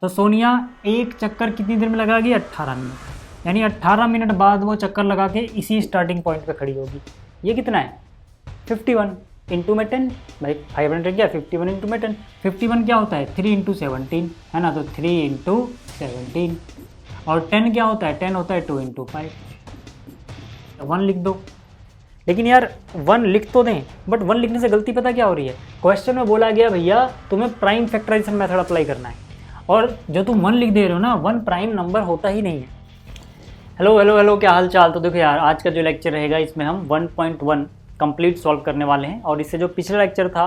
तो सोनिया एक चक्कर कितनी देर में लगाएगी? 18 मिनट। यानी 18 मिनट बाद वो चक्कर लगा के इसी स्टार्टिंग पॉइंट पे खड़ी होगी। ये कितना है? 51 इंटू में 10 भाई 500 क्या 51 इंटू में 10। 51 क्या होता है? 3 इंटू 17 है ना, तो 3 इंटू 17। और 10 क्या होता है? 10 होता है 2 इंटू 5। 1 लिख दो। लेकिन यार 1 लिख तो दें, बट 1 लिखने से गलती पता क्या हो रही है? क्वेश्चन में बोला गया भैया तुम्हें प्राइम फैक्टराइजेशन मेथड अप्लाई करना है, और जो तुम 1 लिख दे रहे हो ना, 1 प्राइम नंबर होता ही नहीं है। हेलो हेलो हेलो, क्या हाल चाल? तो देखो यार, आज का जो लेक्चर रहेगा इसमें हम 1.1 कंप्लीट सॉल्व करने वाले हैं। और इससे जो पिछला लेक्चर था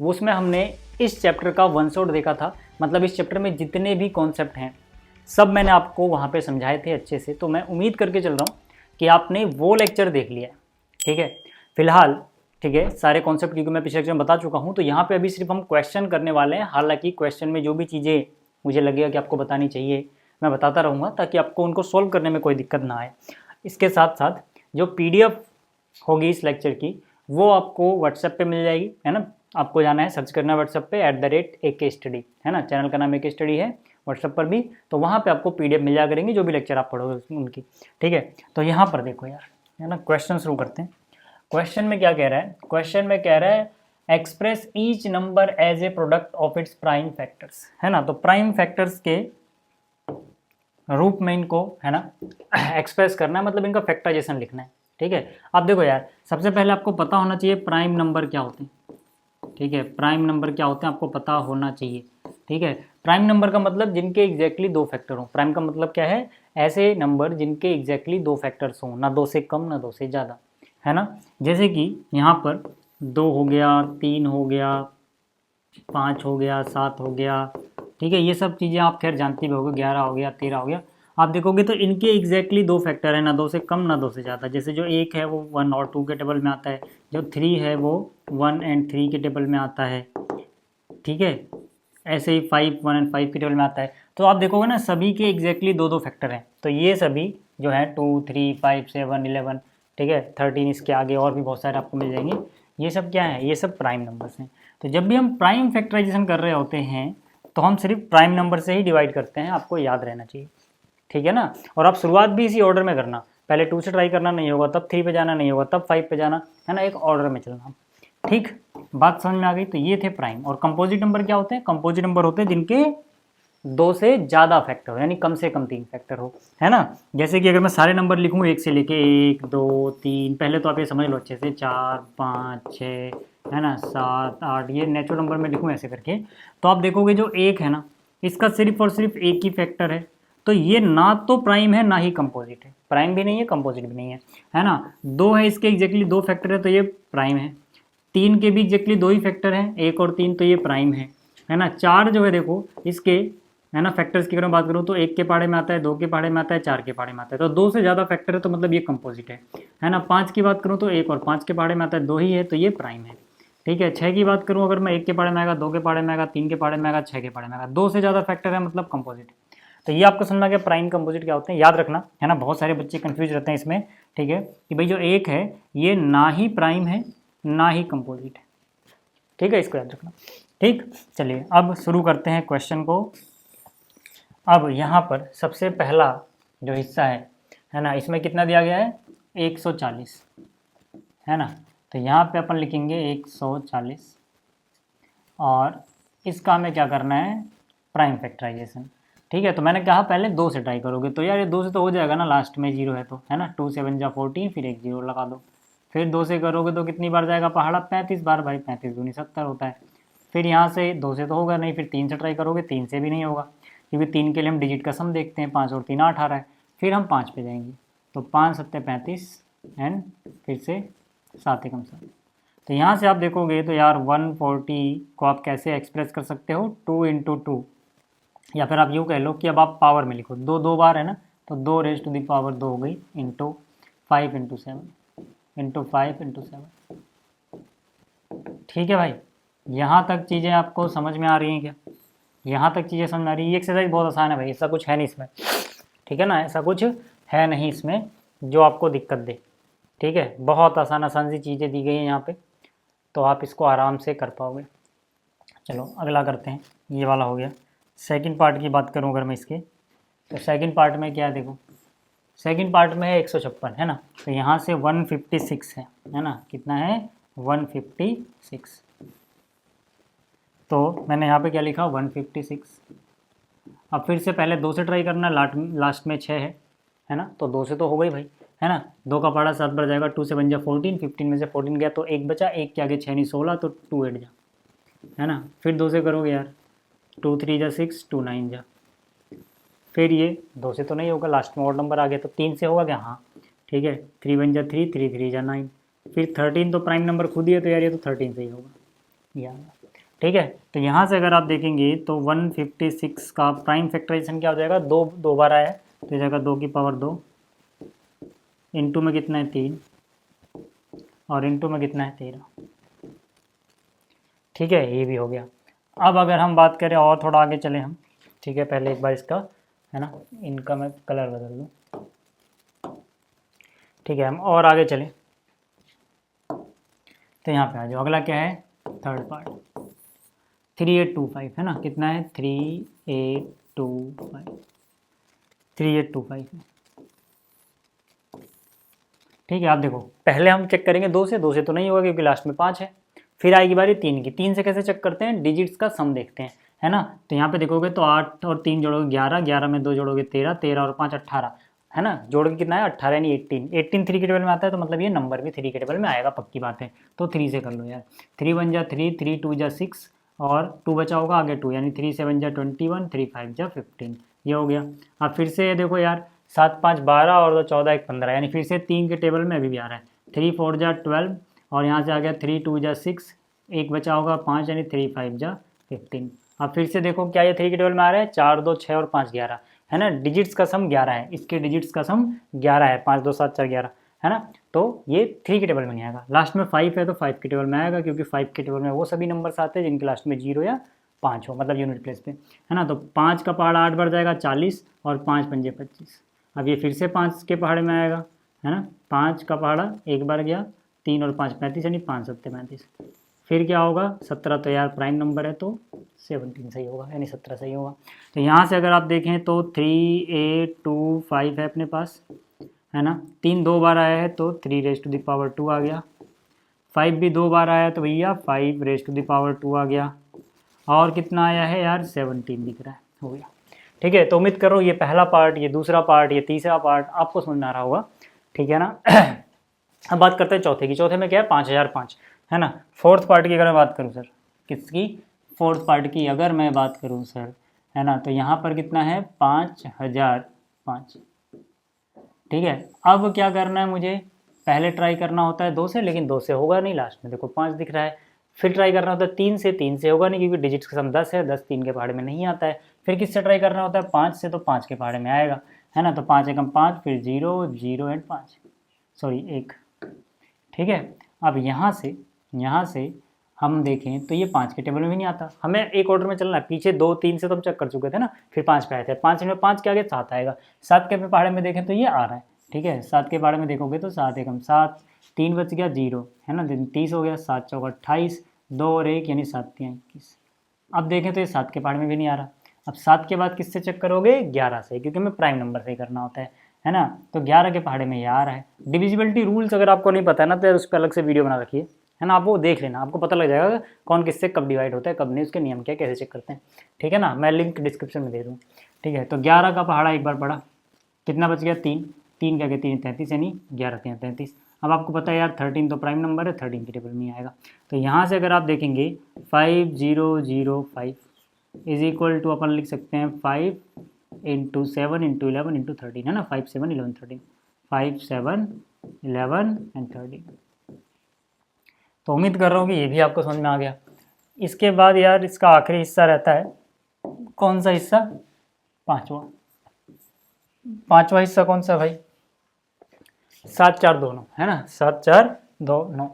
वो उसमें हमने इस चैप्टर का वन शॉट देखा था। मतलब इस चैप्टर में जितने भी कॉन्सेप्ट हैं सब मैंने आपको वहाँ पे समझाए थे अच्छे से। तो मैं उम्मीद करके चल रहा हूँ कि आपने वो लेक्चर देख लिया है। ठीक है, फिलहाल ठीक है, सारे कॉन्सेप्ट क्योंकि मैं पिछले लेक्चर में बता चुका हूँ, तो यहाँ पे अभी सिर्फ हम क्वेश्चन करने वाले हैं। हालांकि क्वेश्चन में जो भी चीज़ें मुझे लगेगा कि आपको बतानी चाहिए मैं बताता रहूँगा, ताकि आपको उनको सोल्व करने में कोई दिक्कत ना आए। इसके साथ साथ जो PDF होगी इस लेक्चर की वो आपको व्हाट्सएप पे मिल जाएगी, है ना। आपको जाना है, सर्च करना है व्हाट्सएप पे @AK Study, है ना। चैनल का नाम AK Study है व्हाट्सएप पर भी, तो वहाँ पे आपको PDF मिल जाया करेंगी जो भी लेक्चर आप पढ़ोगे उनकी। ठीक है, तो यहाँ पर देखो यार, है ना, क्वेश्चन शुरू करते हैं। क्वेश्चन में क्या कह रहा है? क्वेश्चन में कह रहा है express each number as a product of its prime factors, है ना। तो प्राइम फैक्टर्स के रूप में इनको, है ना, एक्सप्रेस करना है, मतलब इनका फैक्टराइजेशन लिखना है। ठीक है, अब देखो यार, सबसे पहले आपको पता होना चाहिए प्राइम नंबर क्या होते हैं। ठीक है, प्राइम नंबर क्या होते हैं आपको पता होना चाहिए। ठीक है, प्राइम नंबर का मतलब जिनके एग्जैक्टली दो फैक्टर हों। प्राइम का मतलब क्या है? ऐसे नंबर जिनके एग्जैक्टली दो फैक्टर्स हों, ना 2 से कम ना 2 से ज़्यादा, है ना। जैसे कि यहाँ पर 2 हो गया, 3 हो गया, 5 हो गया, 7 हो गया। ठीक है, ये सब चीज़ें आप खैर जानती भी होगी। 11 हो गया, 13 हो गया। आप देखोगे तो इनके एग्जैक्टली दो फैक्टर है, ना 2 से कम ना 2 से ज़्यादा। जैसे जो 1 है वो 1 और 2 के टेबल में आता है, जो 3 है वो 1 एंड 3 के टेबल में आता है। ठीक है, ऐसे ही 5 1 एंड 5 के टेबल में आता है। तो आप देखोगे ना, सभी के एग्जैक्टली दो दो फैक्टर हैं। तो ये सभी जो है 2 3 5 7 11, ठीक है, 13, इसके आगे और भी बहुत सारे आपको मिल जाएंगे। ये सब क्या है? ये सब प्राइम नंबर्स हैं। तो जब भी हम प्राइम फैक्टराइजेशन कर रहे होते हैं तो हम सिर्फ प्राइम नंबर से ही डिवाइड करते हैं, आपको याद रहना चाहिए। ठीक है ना। और आप शुरुआत भी इसी ऑर्डर में करना, पहले 2 से ट्राई करना नहीं होगा, तब 3 पे जाना नहीं होगा, तब 5 पे जाना, है ना, एक ऑर्डर में चलना। ठीक, बात समझ में आ गई। तो ये थे प्राइम। और कंपोजिट नंबर क्या होते हैं? कंपोजिट नंबर होते हैं जिनके 2 से ज़्यादा फैक्टर हो, यानी कम से कम 3 फैक्टर हो, है ना। जैसे कि अगर मैं सारे नंबर लिखूँ 1 से लेके 1 2 3, पहले तो आप ये समझ लो अच्छे से, 4 5 6, है ना, 7 8, ये नेचुरल नंबर में लिखूँ ऐसे करके, तो आप देखोगे जो 1 है ना, इसका सिर्फ और सिर्फ एक ही फैक्टर है। तो ये ना तो प्राइम है ना ही कंपोजिट है। प्राइम भी नहीं है, कंपोजिट भी नहीं है ना। 2 है, इसके एग्जैक्टली 2 फैक्टर है, तो ये प्राइम है। 3 के भी एग्जैक्टली 2 ही फैक्टर हैं, 1 और 3, तो ये प्राइम है ना। 4 जो है देखो इसके, है ना, फैक्टर्स की अगर मैं बात करूँ तो 1 के पहाड़े में आता है, 2 के पहाड़े में आता है, 4 के पहाड़े में आता है। तो 2 से ज़्यादा फैक्टर है, तो मतलब ये कंपोजिट है ना। 5 की बात करूँ तो 1 और 5 के पहाड़े में आता है, 2 ही है, तो ये प्राइम है। ठीक है, 6 की बात करूँ अगर मैं, 1 के पहाड़े में आएगा, 2 के पहाड़े में आएगा, 3 के पहाड़े में आएगा, 6 के पहाड़े में आएगा। 2 से ज़्यादा फैक्टर है मतलब कंपोजिट। तो ये आपको समझना गया प्राइम कंपोजिट क्या होते हैं, याद रखना, है ना। बहुत सारे बच्चे कंफ्यूज रहते हैं इसमें। ठीक है, कि भाई जो 1 है ये ना ही प्राइम है ना ही कंपोजिट है। ठीक है, इसको याद रखना। ठीक, चलिए अब शुरू करते हैं क्वेश्चन को। अब यहाँ पर सबसे पहला जो हिस्सा है ना, इसमें कितना दिया गया है? 140, है ना। तो यहाँ पे अपन लिखेंगे 140, और इसका हमें क्या करना है? Prime factorization. ठीक है, तो मैंने कहा पहले 2 से ट्राई करोगे, तो यार ये 2 से तो हो जाएगा ना, लास्ट में 0 है तो, है ना। 2 7 जा 14, फिर एक 0 लगा दो। फिर 2 से करोगे तो कितनी बार जाएगा पहाड़ा? 35 बार भाई, 35 दूनी 70 होता है। फिर यहाँ से 2 से तो होगा नहीं, फिर 3 से ट्राई करोगे, 3 से भी नहीं होगा, क्योंकि 3 के लिए हम डिजिट का सम देखते हैं, 5 और 3 18 है। फिर हम 5 पे जाएंगे, तो 5 7 35 एंड फिर से 7 एकम 7। तो यहाँ से आप देखोगे तो यार 140 को आप कैसे एक्सप्रेस कर सकते हो? 2 इंटू 2, या फिर आप यूँ कह लो कि अब आप पावर में लिखो, 2 2 बार है ना, तो 2 रेज टू द पावर 2 हो गई, इंटू 5 इंटू 7 इंटू 5 इंटू 7। ठीक है भाई, यहाँ तक चीज़ें आपको समझ में आ रही हैं क्या? यहाँ तक चीज़ें समझ में आ रही है? ये एक्सरसाइज बहुत आसान है भाई, ऐसा कुछ है नहीं इसमें। ठीक है ना, ऐसा कुछ है नहीं इसमें जो आपको दिक्कत दे। ठीक है, बहुत आसान आसान सी चीज़ें दी गई हैं यहाँ पे, तो आप इसको आराम से कर पाओगे। चलो अगला करते हैं, ये वाला हो गया। सेकंड पार्ट की बात करूं अगर मैं इसके, तो सेकंड पार्ट में क्या है देखो, सेकंड पार्ट में है 156 है ना, तो यहाँ से 156 है ना, कितना है 156। तो मैंने यहाँ पे क्या लिखा 156। अब फिर से पहले 2 से ट्राई करना, लास्ट में 6 है ना, तो 2 से तो हो गई भाई, है ना, 2 का पहाड़ा 7 बढ़ जाएगा, 2 से बन जा 14, 15 में से 14 गया तो 1 बचा, 1 के आगे 6 नहीं 16, तो 2 8 जा, है ना, फिर 2 से करोगे यार, 2 3 जा 6, 2 9 जा, फिर ये 2 से तो नहीं होगा, लास्ट में और नंबर आ गया, तो 3 से होगा क्या, हाँ ठीक है, 3 बन जा 3, 3 3 जा 9, फिर 13 तो प्राइम नंबर खुद ही है, तो यार ये तो 13 से ही होगा यार, ठीक है। तो यहाँ से अगर आप देखेंगे तो 156 का प्राइम फैक्टराइजेशन क्या हो जाएगा, 2 बार आया है तो जाएगा 2 की पावर 2, इंटू में कितना है 3, और इंटू में कितना है 13, ठीक है, ये भी हो गया। अब अगर हम बात करें और थोड़ा आगे चले हम, ठीक है, पहले एक बार इसका है ना, इनका मैं कलर बदल दूँ, ठीक है, हम और आगे चलें, तो यहाँ पे आ जाओ, अगला क्या है थर्ड पार्ट, 3825 है ना, कितना है 3825, 3825 है, ठीक है। आप देखो पहले हम चेक करेंगे 2 से तो नहीं होगा क्योंकि लास्ट में 5 है, फिर आएगी बारी 3 की, 3 से कैसे चेक करते हैं, डिजिट्स का सम देखते हैं, है ना, तो यहाँ पे देखोगे तो 8 और 3 जोड़ोगे 11, 11 में 2 जोड़ोगे 13, 13 और 5 18, है ना, जोड़ के कितना है 18 यानी 18, 18 3 के टेबल में आता है, तो मतलब ये नंबर भी 3 के टेबल में आएगा, पक्की बात है, तो 3 से कर लो यार, 3 1 जा 3, 3 2 जा 6, और 2 बचा होगा आगे 2, यानी 3 7 जा 21, 3 5 जा 15, ये हो गया। अब फिर से देखो यार 7 5 12 और 2 14 1 15, यानी फिर से 3 के टेबल में अभी भी आ रहा है, 3 4 जा 12, और यहाँ से आ गया 3 2 जा 6, एक बचा होगा 5, यानी 3 5 जा 15। अब फिर से देखो क्या ये 3 के टेबल में आ रहा है, 4 2 6 और 5 11, है ना, डिजिट्स का सम 11 है, इसके डिजिट्स का सम 11 है, 5 2 7 4 11, है ना, तो ये 3 के टेबल में नहीं आएगा, लास्ट में 5 है तो 5 के टेबल में आएगा, क्योंकि 5 के टेबल में वो सभी नंबर्स आते हैं जिनके लास्ट में 0 या 5 हो, मतलब यूनिट प्लेस पे, है ना, तो 5 का पहाड़ा 8 बढ़ जाएगा 40, और 5 पंजे 25, अब ये फिर से 5 के पहाड़े में आएगा, है ना, 5 का पहाड़ा एक बार गया, 3 और 5 35, यानी 5 7 35, फिर क्या होगा 17, तो यार प्राइम नंबर है तो 17 सही होगा, यानी 17 सही होगा। तो यहाँ से अगर आप देखें तो 3 8 2 5 है अपने पास, है ना, 3 2 बार आया है तो 3 रेज टू द पावर 2 आ गया, 5 भी 2 बार आया तो भैया 5 रेज टू द पावर 2 आ गया, और कितना आया है यार 17 दिख रहा है, हो गया, ठीक है। तो उम्मीद करो ये पहला पार्ट, ये दूसरा पार्ट, ये तीसरा पार्ट आपको समझ में आ रहा होगा, ठीक है ना। अब बात करते हैं चौथे की, चौथे में क्या है 5005, है ना। फोर्थ पार्ट की अगर मैं बात करूँ सर, किसकी, फोर्थ पार्ट की अगर मैं बात करूँ सर, है ना, तो यहाँ पर कितना है 5005, ठीक है। अब क्या करना है मुझे, पहले ट्राई करना होता है 2 से, लेकिन 2 से होगा नहीं, लास्ट में देखो 5 दिख रहा है, फिर ट्राई करना होता है 3 से, 3 से होगा नहीं क्योंकि डिजिट्स का सम 10 है, 10 3 के पहाड़े में नहीं आता है, फिर किससे ट्राई करना होता है 5 से, तो 5 के पहाड़े में आएगा, है ना, तो 5 एकम 5, फिर 0 0 एंड 5, सॉरी 1, ठीक है। अब यहाँ से हम देखें तो ये 5 के टेबल में भी नहीं आता, हमें एक ऑर्डर में चलना है, पीछे 2 3 से तो हम चेक कर चुके थे ना, फिर 5 पे आए थे, 5 में 5 के आगे 7 आएगा, 7 के पहाड़े में देखें तो ये आ रहा है, ठीक है, 7 के पहाड़े में देखोगे तो 7 एकम 7, 3 बच गया 0, है ना, 30 हो गया, 7 चौका 28, 2 और 1 यानी 7 3 21। अब देखें तो ये 7 के पहाड़े में भी नहीं आ रहा, अब 7 के बाद किससे चेक करोगे 11 से, क्योंकि हमें प्राइम नंबर से ही करना होता है ना, तो 11 के पहाड़े में ये आ रहा है। डिविजिबिलिटी रूल्स अगर आपको नहीं पता है ना, तो उस पर अलग से वीडियो बना रखिए, है ना, आप वो देख लेना, आपको पता लग जाएगा कौन किससे कब डिवाइड होता है कब नहीं, उसके नियम क्या कैसे चेक करते हैं, ठीक है ना, मैं लिंक डिस्क्रिप्शन में दे दूँ, ठीक है। तो 11 का पहाड़ा एक बार पढ़ा, कितना बच गया 3, 3 क्या 3 33, यानी 11 3 33। अब आपको पता है यार 13 तो प्राइम नंबर है, 13 के टेबल में आएगा, तो यहाँ से अगर आप देखेंगे 5005 इज इक्वल टू अपन लिख सकते हैं 5 इंटू 7 इंटू 11 इंटू 13, है ना, 5 7 11 13, 5 7 11 एंड 13। तो उम्मीद कर रहा हूँ कि ये भी आपको समझ में आ गया। इसके बाद यार इसका आखिरी हिस्सा रहता है, कौन सा हिस्सा, पांचवा हिस्सा कौन सा भाई, 7 4 2 9, है ना, 7 4 2 9।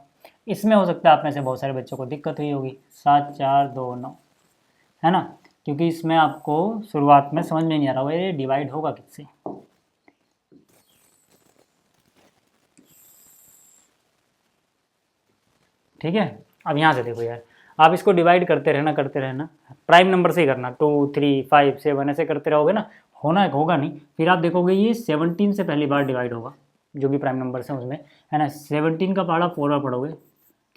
इसमें हो सकता है आप में से बहुत सारे बच्चों को दिक्कत हुई होगी, 7 4 2 9, है ना, क्योंकि इसमें आपको शुरुआत में समझ में नहीं आ रहा होगा ये डिवाइड होगा किससे, ठीक है। अब यहाँ से देखो यार, आप इसको डिवाइड करते रहना, प्राइम नंबर से ही करना, 2 3 5 7 ऐसे करते रहोगे ना, होगा नहीं, फिर आप देखोगे ये 17 से पहली बार डिवाइड होगा, जो भी प्राइम नंबर हैं उसमें, है ना। 17 का पहाड़ा 4 बार पढ़ोगे,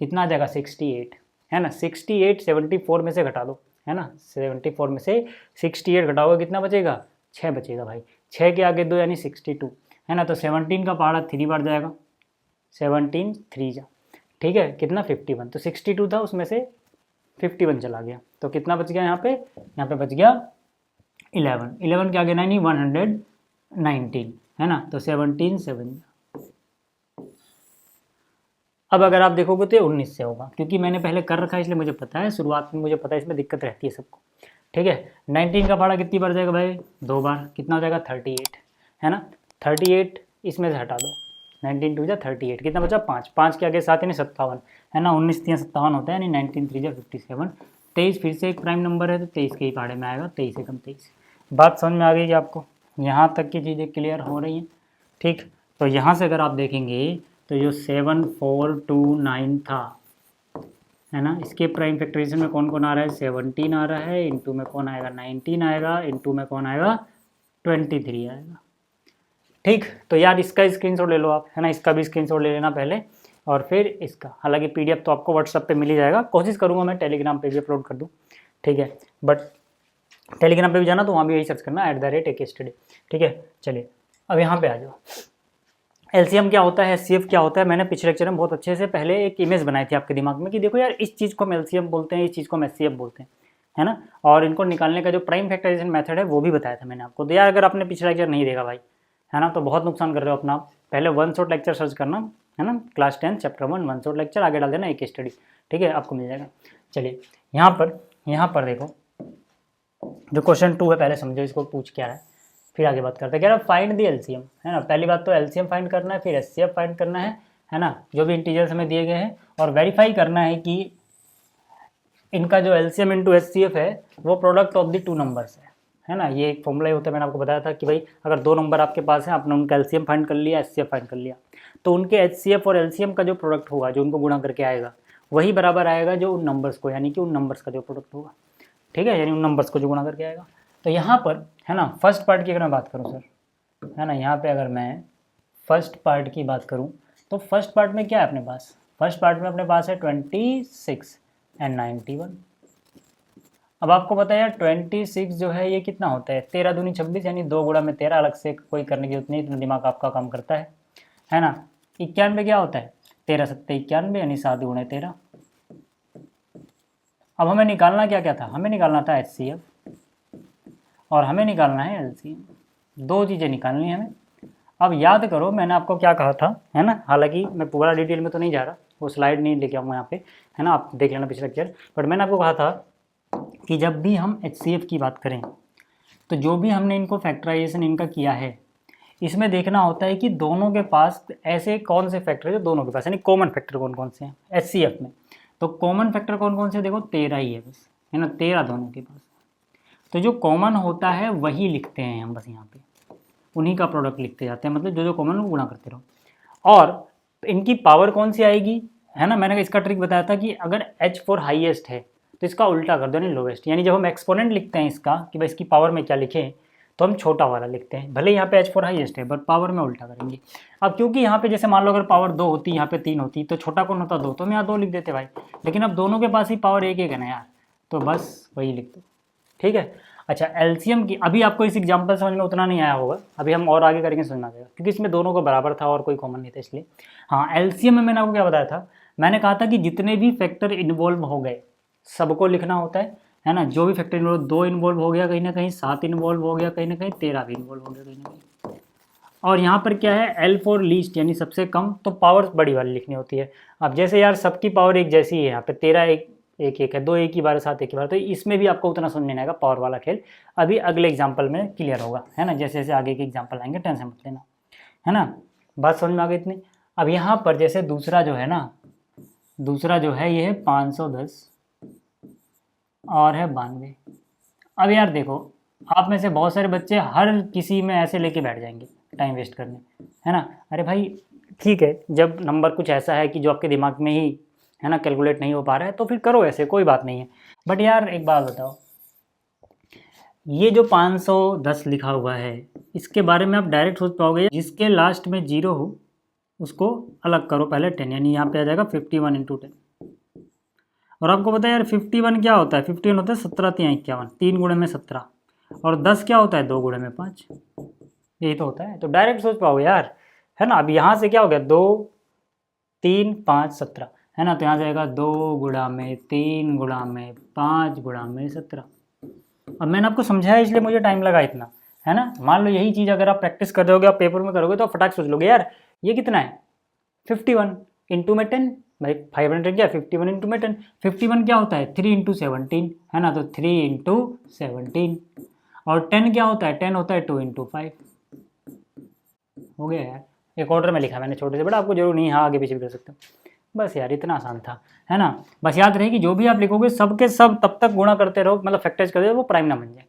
कितना आ जाएगा 68, है ना। 68 74 में से घटा दो, है ना, 74 में से 68 घटाओगे कितना बचेगा, 6 बचेगा भाई, 6 के आगे 2 यानी 62, है ना। तो 17 का पहाड़ा 3 बार जाएगा, 17 3 जा, ठीक है, कितना 51, तो 62 था उसमें से 51 चला गया, तो कितना बच गया यहाँ पे बच गया 11 के आगे 9 119, है ना। तो 17 7। अब अगर आप देखोगे तो 19 से होगा, क्योंकि मैंने पहले कर रखा है इसलिए मुझे पता है, शुरुआत में मुझे पता है, इसमें दिक्कत रहती है सबको, ठीक है। 19 का पहाड़ा कितनी बार जाएगा भाई, 2 बार, कितना हो जाएगा 38, है ना। 38 इसमें से हटा दो, 19 2 जा 38, कितना बचा 5, 5 के आगे 7 यानी 57, है ना। 19 3 57 होता है, यानी 19 3 जा 57, 23 फिर से एक प्राइम नंबर है, तो 23 के ही पहाड़े में आएगा, 23 एकम 23। बात समझ में आ गई कि आपको यहाँ तक की चीज़ें क्लियर हो रही हैं, ठीक। तो यहाँ से अगर आप देखेंगे तो जो 7429 था, है ना, इसके प्राइम फैक्टराइजेशन में कौन कौन आ रहा है, 17 आ रहा है, इनटू में कौन आएगा 19 आएगा, इनटू में कौन आएगा 23 आएगा, ठीक। तो यार इसका स्क्रीनशॉट ले लो आप, है ना, इसका भी स्क्रीनशॉट ले लेना पहले, और फिर इसका, हालांकि पीडीएफ तो आपको व्हाट्सएप पे मिल ही जाएगा, कोशिश करूँगा मैं टेलीग्राम पे भी अपलोड कर दूँ, ठीक है, बट टेलीग्राम पे भी जाना तो वहाँ भी यही सर्च करना @AKStudy, ठीक है। चलिए अब यहाँ पे आ जाओ, एलसीएम क्या होता है, एचसीएफ क्या होता है, मैंने पिछले लेक्चर में बहुत अच्छे से पहले एक इमेज बनाई थी आपके दिमाग में कि देखो यार इस चीज़ को हम एलसीएम बोलते हैं, इस चीज़ को हम एचसीएफ बोलते हैं, है ना। और इनको निकालने का जो प्राइम फैक्टराइजेशन मेथड है वो भी बताया था मैंने आपको। तो यार अगर आपने पिछला लेक्चर नहीं देखा भाई, है ना, तो बहुत नुकसान कर रहे हो अपना, पहले वन शॉट लेक्चर सर्च करना, है ना, class 10 chapter 1 one shot lecture, आगे डाल देना एक स्टडी, ठीक है, आपको मिल जाएगा। चलिए यहाँ पर देखो, जो क्वेश्चन 2 है पहले समझो इसको पूछ क्या है, फिर आगे बात करते हैं। कह रहा है फाइंड दी एलसीएम, है ना। पहली बात तो एलसीएम फाइंड करना है, फिर एचसीएफ फाइंड करना है ना, जो भी इंटीजर्स हमें दिए गए हैं, और वेरीफाई करना है कि इनका जो एलसीएम इंटू एचसीएफ है वो प्रोडक्ट ऑफ द 2 नंबर्स है ना। ये एक फॉर्मूला ही होता है, मैंने आपको बताया था कि भाई अगर 2 नंबर आपके पास हैं, आपने उनका एलसीएम फाइंड कर लिया, एचसीएफ फाइंड कर लिया, तो उनके एचसीएफ और एलसीएम का जो प्रोडक्ट होगा, जो उनको गुणा करके आएगा, वही बराबर आएगा जो उन नंबर्स को, यानी कि उन नंबर्स का जो प्रोडक्ट होगा, ठीक है, यानी उन नंबर्स को जो गुणा करके आएगा। तो यहाँ पर, है ना, फर्स्ट पार्ट की अगर मैं बात करूँ सर, है ना, यहाँ पे अगर मैं फर्स्ट पार्ट की बात करूँ तो फर्स्ट पार्ट में क्या है अपने पास, फर्स्ट पार्ट में अपने पास है 26 एंड 91। अब आपको पता है यार 26 जो है ये कितना होता है, 13 दूनी 26, यानी 2 गुणा में 13, अलग से कोई करने की जरूरत नहीं, इतना दिमाग आपका काम करता है ना। 91 क्या होता है, 13 7 91, यानी 7 गुणे 13। अब हमें निकालना क्या था, हमें निकालना था एचसीएफ और हमें निकालना है एलसीएम, 2 चीज़ें निकालनी है हमें। अब याद करो मैंने आपको क्या कहा था, है ना, हालांकि मैं पूरा डिटेल में तो नहीं जा रहा, वो स्लाइड नहीं लेके आऊँगा यहाँ पे, है ना, आप देख लेना पिछले लेक्चर, बट मैंने आपको कहा था कि जब भी हम एचसीएफ की बात करें तो जो भी हमने इनको फैक्टराइजेशन इनका किया है, इसमें देखना होता है कि दोनों के पास ऐसे कौन से फैक्टर है जो दोनों के पास, यानी कॉमन फैक्टर कौन कौन से हैं एचसीएफ में। तो कॉमन फैक्टर कौन कौन से, देखो 13 ही है बस, है ना, 13 दोनों के पास। तो जो कॉमन होता है वही लिखते हैं हम बस, यहाँ पे उन्हीं का प्रोडक्ट लिखते जाते हैं, मतलब जो जो कॉमन गुणा करते रहो। और इनकी पावर कौन सी आएगी, है ना, मैंने इसका ट्रिक बताया था कि अगर H4 हाईएस्ट है तो इसका उल्टा कर दो, यानी लोवेस्ट, यानी जब हम एक्सपोनेंट लिखते हैं इसका कि भाई इसकी पावर में क्या लिखें, तो हम छोटा वाला लिखते हैं, भले यहाँ पे H4 हाईएस्ट है बट पावर में उल्टा करेंगे। अब क्योंकि यहाँ पे जैसे मान लो अगर पावर 2 होती, यहाँ पे 3 होती, तो छोटा कौन होता 2, तो हम यहाँ 2 लिख देते भाई, लेकिन अब दोनों के पास ही पावर 1 1 है ना यार, तो बस वही लिख दो, ठीक है। अच्छा एलसीएम की, अभी आपको इस एग्जांपल समझ में उतना नहीं आया होगा, अभी हम और आगे करेंगे समझना पड़ेगा, क्योंकि इसमें दोनों को बराबर था और कोई कॉमन नहीं था इसलिए। हाँ एलसीएम में मैंने आपको क्या बताया था, मैंने कहा था कि जितने भी फैक्टर इन्वॉल्व हो गए सबको लिखना होता है ना, जो भी फैक्टर इन्वॉल्व, 2 इन्वॉल्व हो गया कहीं ना कहीं, 7 इन्वॉल्व हो गया कहीं ना कहीं, 13 भी इन्वॉल्व हो गया कहीं ना कहीं। और यहाँ पर क्या है, L फॉर लीस्ट यानी सबसे कम, तो पावर बड़ी वाली लिखनी होती है। अब जैसे यार सबकी पावर एक जैसी है, यहाँ पे 13 एक एक है, 2 एक ही बार, 7 एक ही बार, तो इसमें भी आपको उतना समझ नहीं आएगा पावर वाला खेल, अभी अगले एग्जाम्पल में क्लियर होगा, है ना, जैसे जैसे आगे के एग्जाम्पल आएंगे टेंशन मत लेना, है ना, बात समझ में आ गई इतनी। अब यहाँ पर जैसे दूसरा जो है ना, दूसरा जो है ये है 510 और है 92। अब यार देखो आप में से बहुत सारे बच्चे हर किसी में ऐसे लेके बैठ जाएंगे टाइम वेस्ट करने, है ना। अरे भाई ठीक है, जब नंबर कुछ ऐसा है कि जो आपके दिमाग में ही, है ना, कैलकुलेट नहीं हो पा रहा है तो फिर करो ऐसे, कोई बात नहीं है। बट यार एक बात बताओ, ये जो 510 लिखा हुआ है इसके बारे में आप डायरेक्ट सोच पाओगे? जिसके लास्ट में 0 हो उसको अलग करो पहले 10, यानी यहाँ पे आ जाएगा 51 इंटू 10। और आपको पता है यार 51 क्या होता है? 51 होता है 17 3 51, 3 गुणे में 17। और 10 क्या होता है? 2 गुणे में 5, यही तो होता है। तो डायरेक्ट सोच पाओगे यार, है ना। अब यहाँ से क्या हो गया, 2 3 5 17, है ना। तो यहाँ जाएगा 2 गुणा में 3 गुणा में 5 गुणा में 17। अब मैंने आपको समझाया इसलिए मुझे टाइम लगा इतना, है ना। मान लो यही चीज़ अगर आप प्रैक्टिस कर रहे होगे, आप पेपर में करोगे तो आप फटाक सोच लोगे यार ये कितना है, 51 इंटू में 10, भाई 500 क्या 51 इंटू में 10। 51 क्या होता है 3 इंटू 17, है ना। तो 3 इंटू 17। और 10 क्या होता है? 10 होता है 2 इंटू 5। हो गया यार, एक ऑर्डर में लिखा मैंने छोटे से बड़ा, आपको जरूर नहीं, हाँ आगे पीछे भी कर सकते हो। बस यार इतना आसान था, है ना। बस याद रहे कि जो भी आप लिखोगे सब के सब तब तक गुणा करते रहो, मतलब फैक्टराइज करते रहो, वो प्राइम ना बन जाए,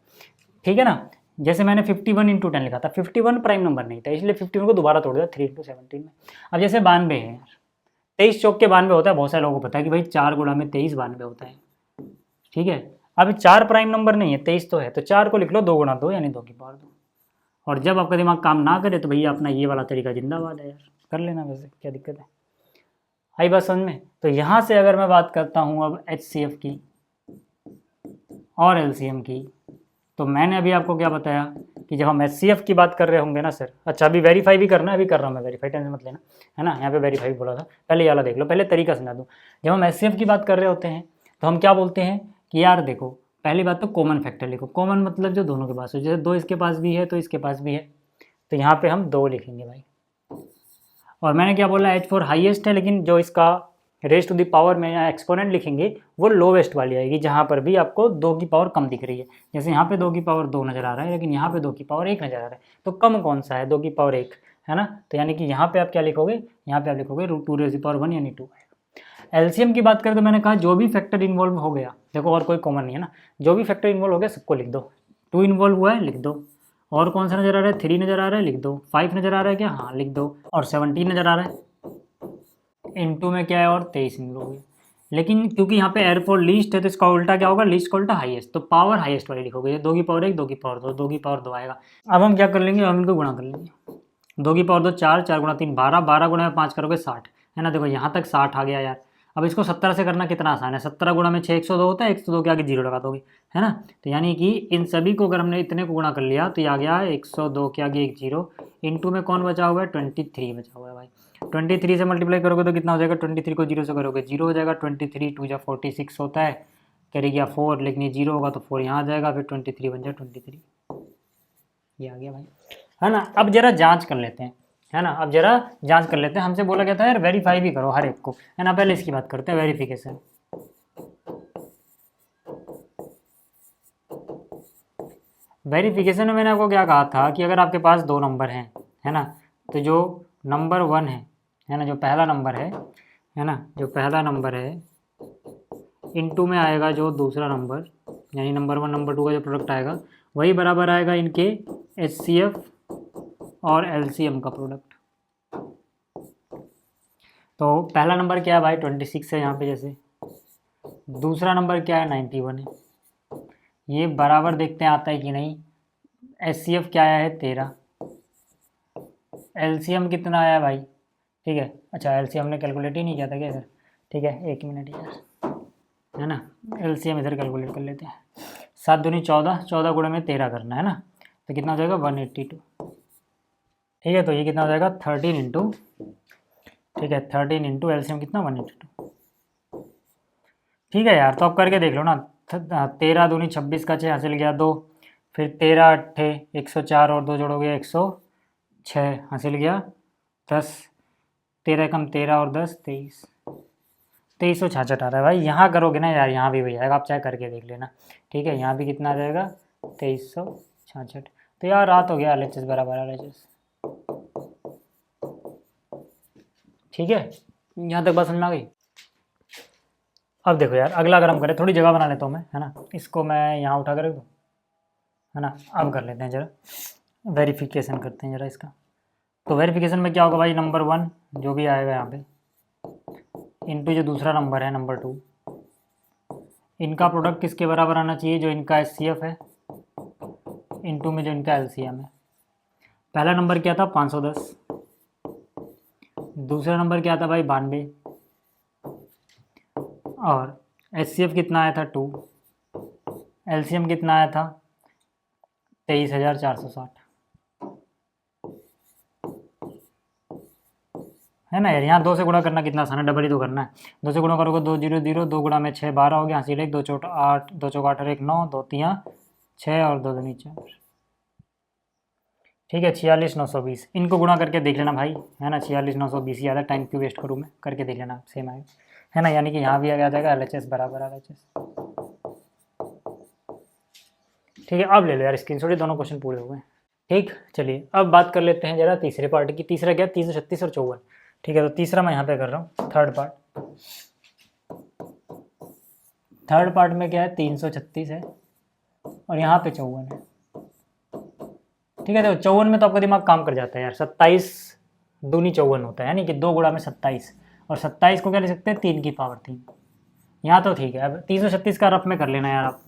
ठीक है ना। जैसे मैंने 51 इंटू 10 लिखा था, 51 प्राइम नंबर नहीं था, इसलिए 51 को दोबारा तोड़ दिया 3 इंटू 17 में। अब जैसे 92 है यार, 23 चौक के 92 होता है, बहुत सारे लोगों को पता है कि भाई 4 गुणा में 23 92 होता है, ठीक है। अब 4 प्राइम नंबर नहीं है, 23 तो है, तो 4 को लिख लो 2 गुणा 2 यानी 2 की पावर 2। और जब आपका दिमाग काम ना करे तो भैया अपना ये वाला तरीका जिंदाबाद है यार, कर लेना, वैसे क्या दिक्कत है। आई बात समझ में? तो यहाँ से अगर मैं बात करता हूँ अब HCF की और LCM की, तो मैंने अभी आपको क्या बताया कि जब हम HCF की बात कर रहे होंगे ना सर, अच्छा अभी वेरीफाई भी करना है, अभी कर रहा हूँ मैं वेरीफाई, टेंशन मत लेना, है ना। यहाँ पे वेरीफाई भी बोला था, पहले ये वाला देख लो, पहले तरीका समझा दूँ। जब हम HCF की बात कर रहे होते हैं तो हम क्या बोलते हैं कि यार देखो, पहली बात तो कॉमन फैक्टर लिखो। कॉमन मतलब जो दोनों के पास हो, जैसे 2 इसके पास भी है तो इसके पास भी है, तो यहाँ पे हम 2 लिखेंगे भाई। और मैंने क्या बोला, H4 हाईएस्ट है, लेकिन जो इसका रेज टू द पावर में या एक्सपोनेंट लिखेंगे वो लोवेस्ट वाली आएगी, जहाँ पर भी आपको 2 की पावर कम दिख रही है। जैसे यहाँ पे 2 की पावर 2 नज़र आ रहा है, लेकिन यहाँ पे 2 की पावर 1 नज़र आ रहा है, तो कम कौन सा है? 2 की पावर 1, है ना। तो यानी कि यहाँ पे आप क्या लिखोगे, यहाँ पे आप लिखोगे √2 रेज़ टू द पावर 1 यानी 2 आएगा। एलसीएम की बात करें तो मैंने कहा जो भी फैक्टर इन्वॉल्व हो गया, देखो और कोई कॉमन नहीं है ना, जो भी फैक्टर इन्वॉल्व हो गया सबको लिख दो। 2 इन्वॉल्व हुआ है लिख दो, और कौन सा नज़र आ रहा है, 3 नज़र आ रहा है लिख दो, 5 नज़र आ रहा है क्या, हाँ लिख दो, और 17 नज़र आ रहा है, इनटू में क्या है और 23 इन्वॉल्व हो गया। लेकिन क्योंकि यहाँ पे एयर फॉर लीस्ट है तो इसका उल्टा क्या होगा, लीस्ट का उल्टा हाईएस्ट, तो पावर हाईएस्ट वाली लिखोगे, 2 की पावर 1 2 की पावर 2 2 की पावर 2 आएगा। अब हम क्या कर लेंगे, हम इनको गुणा कर लेंगे, 2 की पावर 2 4 4 गुणा 3 12 12 गुणा में 5 करोगे 60, है ना। देखो यहाँ तक 60 आ गया यार। अब इसको 17 से करना कितना आसान है, 17 गुणा में 6 102 होता है, 102 के आगे 0 लगा दोगे, है ना। तो यानी कि इन सभी को अगर हमने इतने को गुणा कर लिया तो ये आ गया 102 के आगे एक 0, इनटू में कौन बचा हुआ है, 23 बचा हुआ है भाई। 23 से मल्टीप्लाई करोगे तो कितना हो जाएगा, 23 को 0 से करोगे 0 हो जाएगा, 23 2 जा 46 होता है, कैरी गया 4, लेकिन ये 0 होगा तो 4 यहाँ आ जाएगा, फिर 23 बन जाए 23, ये आ गया भाई, है ना। अब जरा जांच कर लेते हैं, है ना। अब जरा जांच कर लेते हैं, हमसे बोला गया था यार वेरीफाई भी करो हर एक को, है ना। पहले इसकी बात करते हैं, वेरिफिकेशन। वेरिफिकेशन में मैंने आपको क्या कहा था कि अगर आपके पास 2 नंबर हैं, है ना, तो जो नंबर 1 है ना, जो पहला नंबर है ना, जो पहला नंबर है इनटू में आएगा जो दूसरा नंबर, यानी नंबर 1 नंबर 2 का जो प्रोडक्ट आएगा वही बराबर आएगा इनके HCF और LCM का प्रोडक्ट। तो पहला नंबर क्या है भाई 26 है यहाँ पे, जैसे दूसरा नंबर क्या है 91 है, ये बराबर देखते हैं आता है कि नहीं। HCF क्या आया है 13, LCM कितना आया भाई, ठीक है। अच्छा LCM ने कैलकुलेट ही नहीं किया था क्या सर, ठीक है 1 मिनट यार, है ना। LCM इधर कैलकुलेट कर लेते हैं, 7 दूनी 14, 14 गुणा में 13 करना है ना, तो कितना हो जाएगा 182, ठीक है। तो ये कितना हो जाएगा 13 इंटू, ठीक है 13 इंटू LCM कितना 182, ठीक है यार। तो आप करके देख लो ना, 13 दूनी 26 का 6 हासिल गया 2, फिर 13 अट्ठे 104 और 2 जोड़ोगे 106 हासिल गया 10, 13 कम 13 और 10 23, 2366 आ रहा है भाई। यहाँ करोगे ना यार, यहाँ भी हो जाएगा, आप चाहे करके देख लेना, ठीक है। यहाँ भी कितना आ जाएगा 2366। तो यार रात हो गया, LHS बराबर LHS, ठीक है। यहाँ तक बात समझ में आ गई। अब देखो यार अगला अगर हम करें, थोड़ी जगह बना लेता हूँ मैं, है ना, इसको मैं यहाँ उठा कर रख दूँ, है ना। अब कर लेते हैं जरा वेरिफिकेशन करते हैं जरा इसका। तो वेरिफिकेशन में क्या होगा भाई, नंबर 1 जो भी आएगा यहाँ पे इंटू जो दूसरा नंबर है नंबर 2, इनका प्रोडक्ट किसके बराबर आना चाहिए, जो इनका HCF है इंटू में जो इनका LCM है। पहला नंबर क्या था 510, दूसरा नंबर क्या था भाई 92, और HCF कितना आया था 2, LCM कितना आया था 23,460, है ना यार। यहाँ 2 से गुणा करना कितना आसान है, डबल ही तो करना है। 2 से गुणा करोगे 2 0 0, 2 गुणा में 6 12 हो गया, हासिल 1, 2 चौक 8, 2 चौक 8 और 1 9, 2 3 6 और 2 दूनी 4। ठीक है 46,920, इनको गुणा करके देख लेना भाई, है ना। 46,920 ज़्यादा टाइम क्यों वेस्ट करूँ मैं, करके देख लेना सेम आएगा, है ना। यानी कि यहाँ भी आ जाएगा LHS बराबर LHS। ठीक है अब ले लो यार स्क्रीनशॉट, ये दोनों क्वेश्चन पूरे हो गए। ठीक चलिए अब बात कर लेते हैं जरा तीसरे पार्ट की। तीसरा क्या 336 और 54। ठीक है तो तीसरा मैं यहाँ पे कर रहा हूँ थर्ड पार्ट। थर्ड पार्ट में क्या है 336 है और यहाँ पे 54 है। ठीक है तो 54 में तो आपका दिमाग काम कर जाता है यार, 27 दूनी 54 होता है, यानी कि 2 गुणा में 27, और 27 को क्या ले सकते हैं 3 की पावर 3। यहाँ तो ठीक है। अब 336 का रफ में कर लेना यार आप,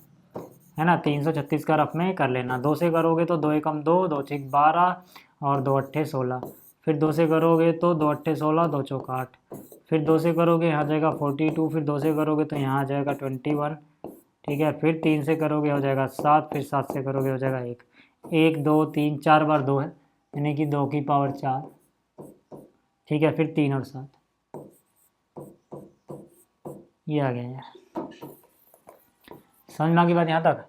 है ना। 336 का रफ में कर लेना, 2 से करोगे तो 2 एकम 2, 2 6 12 और 2 अट्ठे 16, फिर 2 से करोगे तो 2 अट्ठे 16, 2 चौक 8, फिर 2 से करोगे यहाँ जाएगा 42, फिर 2 से करोगे तो यहाँ आ जाएगा 21। ठीक है फिर 3 से करोगे हो जाएगा 7, फिर 7 से करोगे हो जाएगा 1, 1 2 3 4 बार 2 है, यानी कि 2 की पावर 4। ठीक है फिर 3 और 7, ये आ गया यार। समझ में आ गई बात यहाँ तक।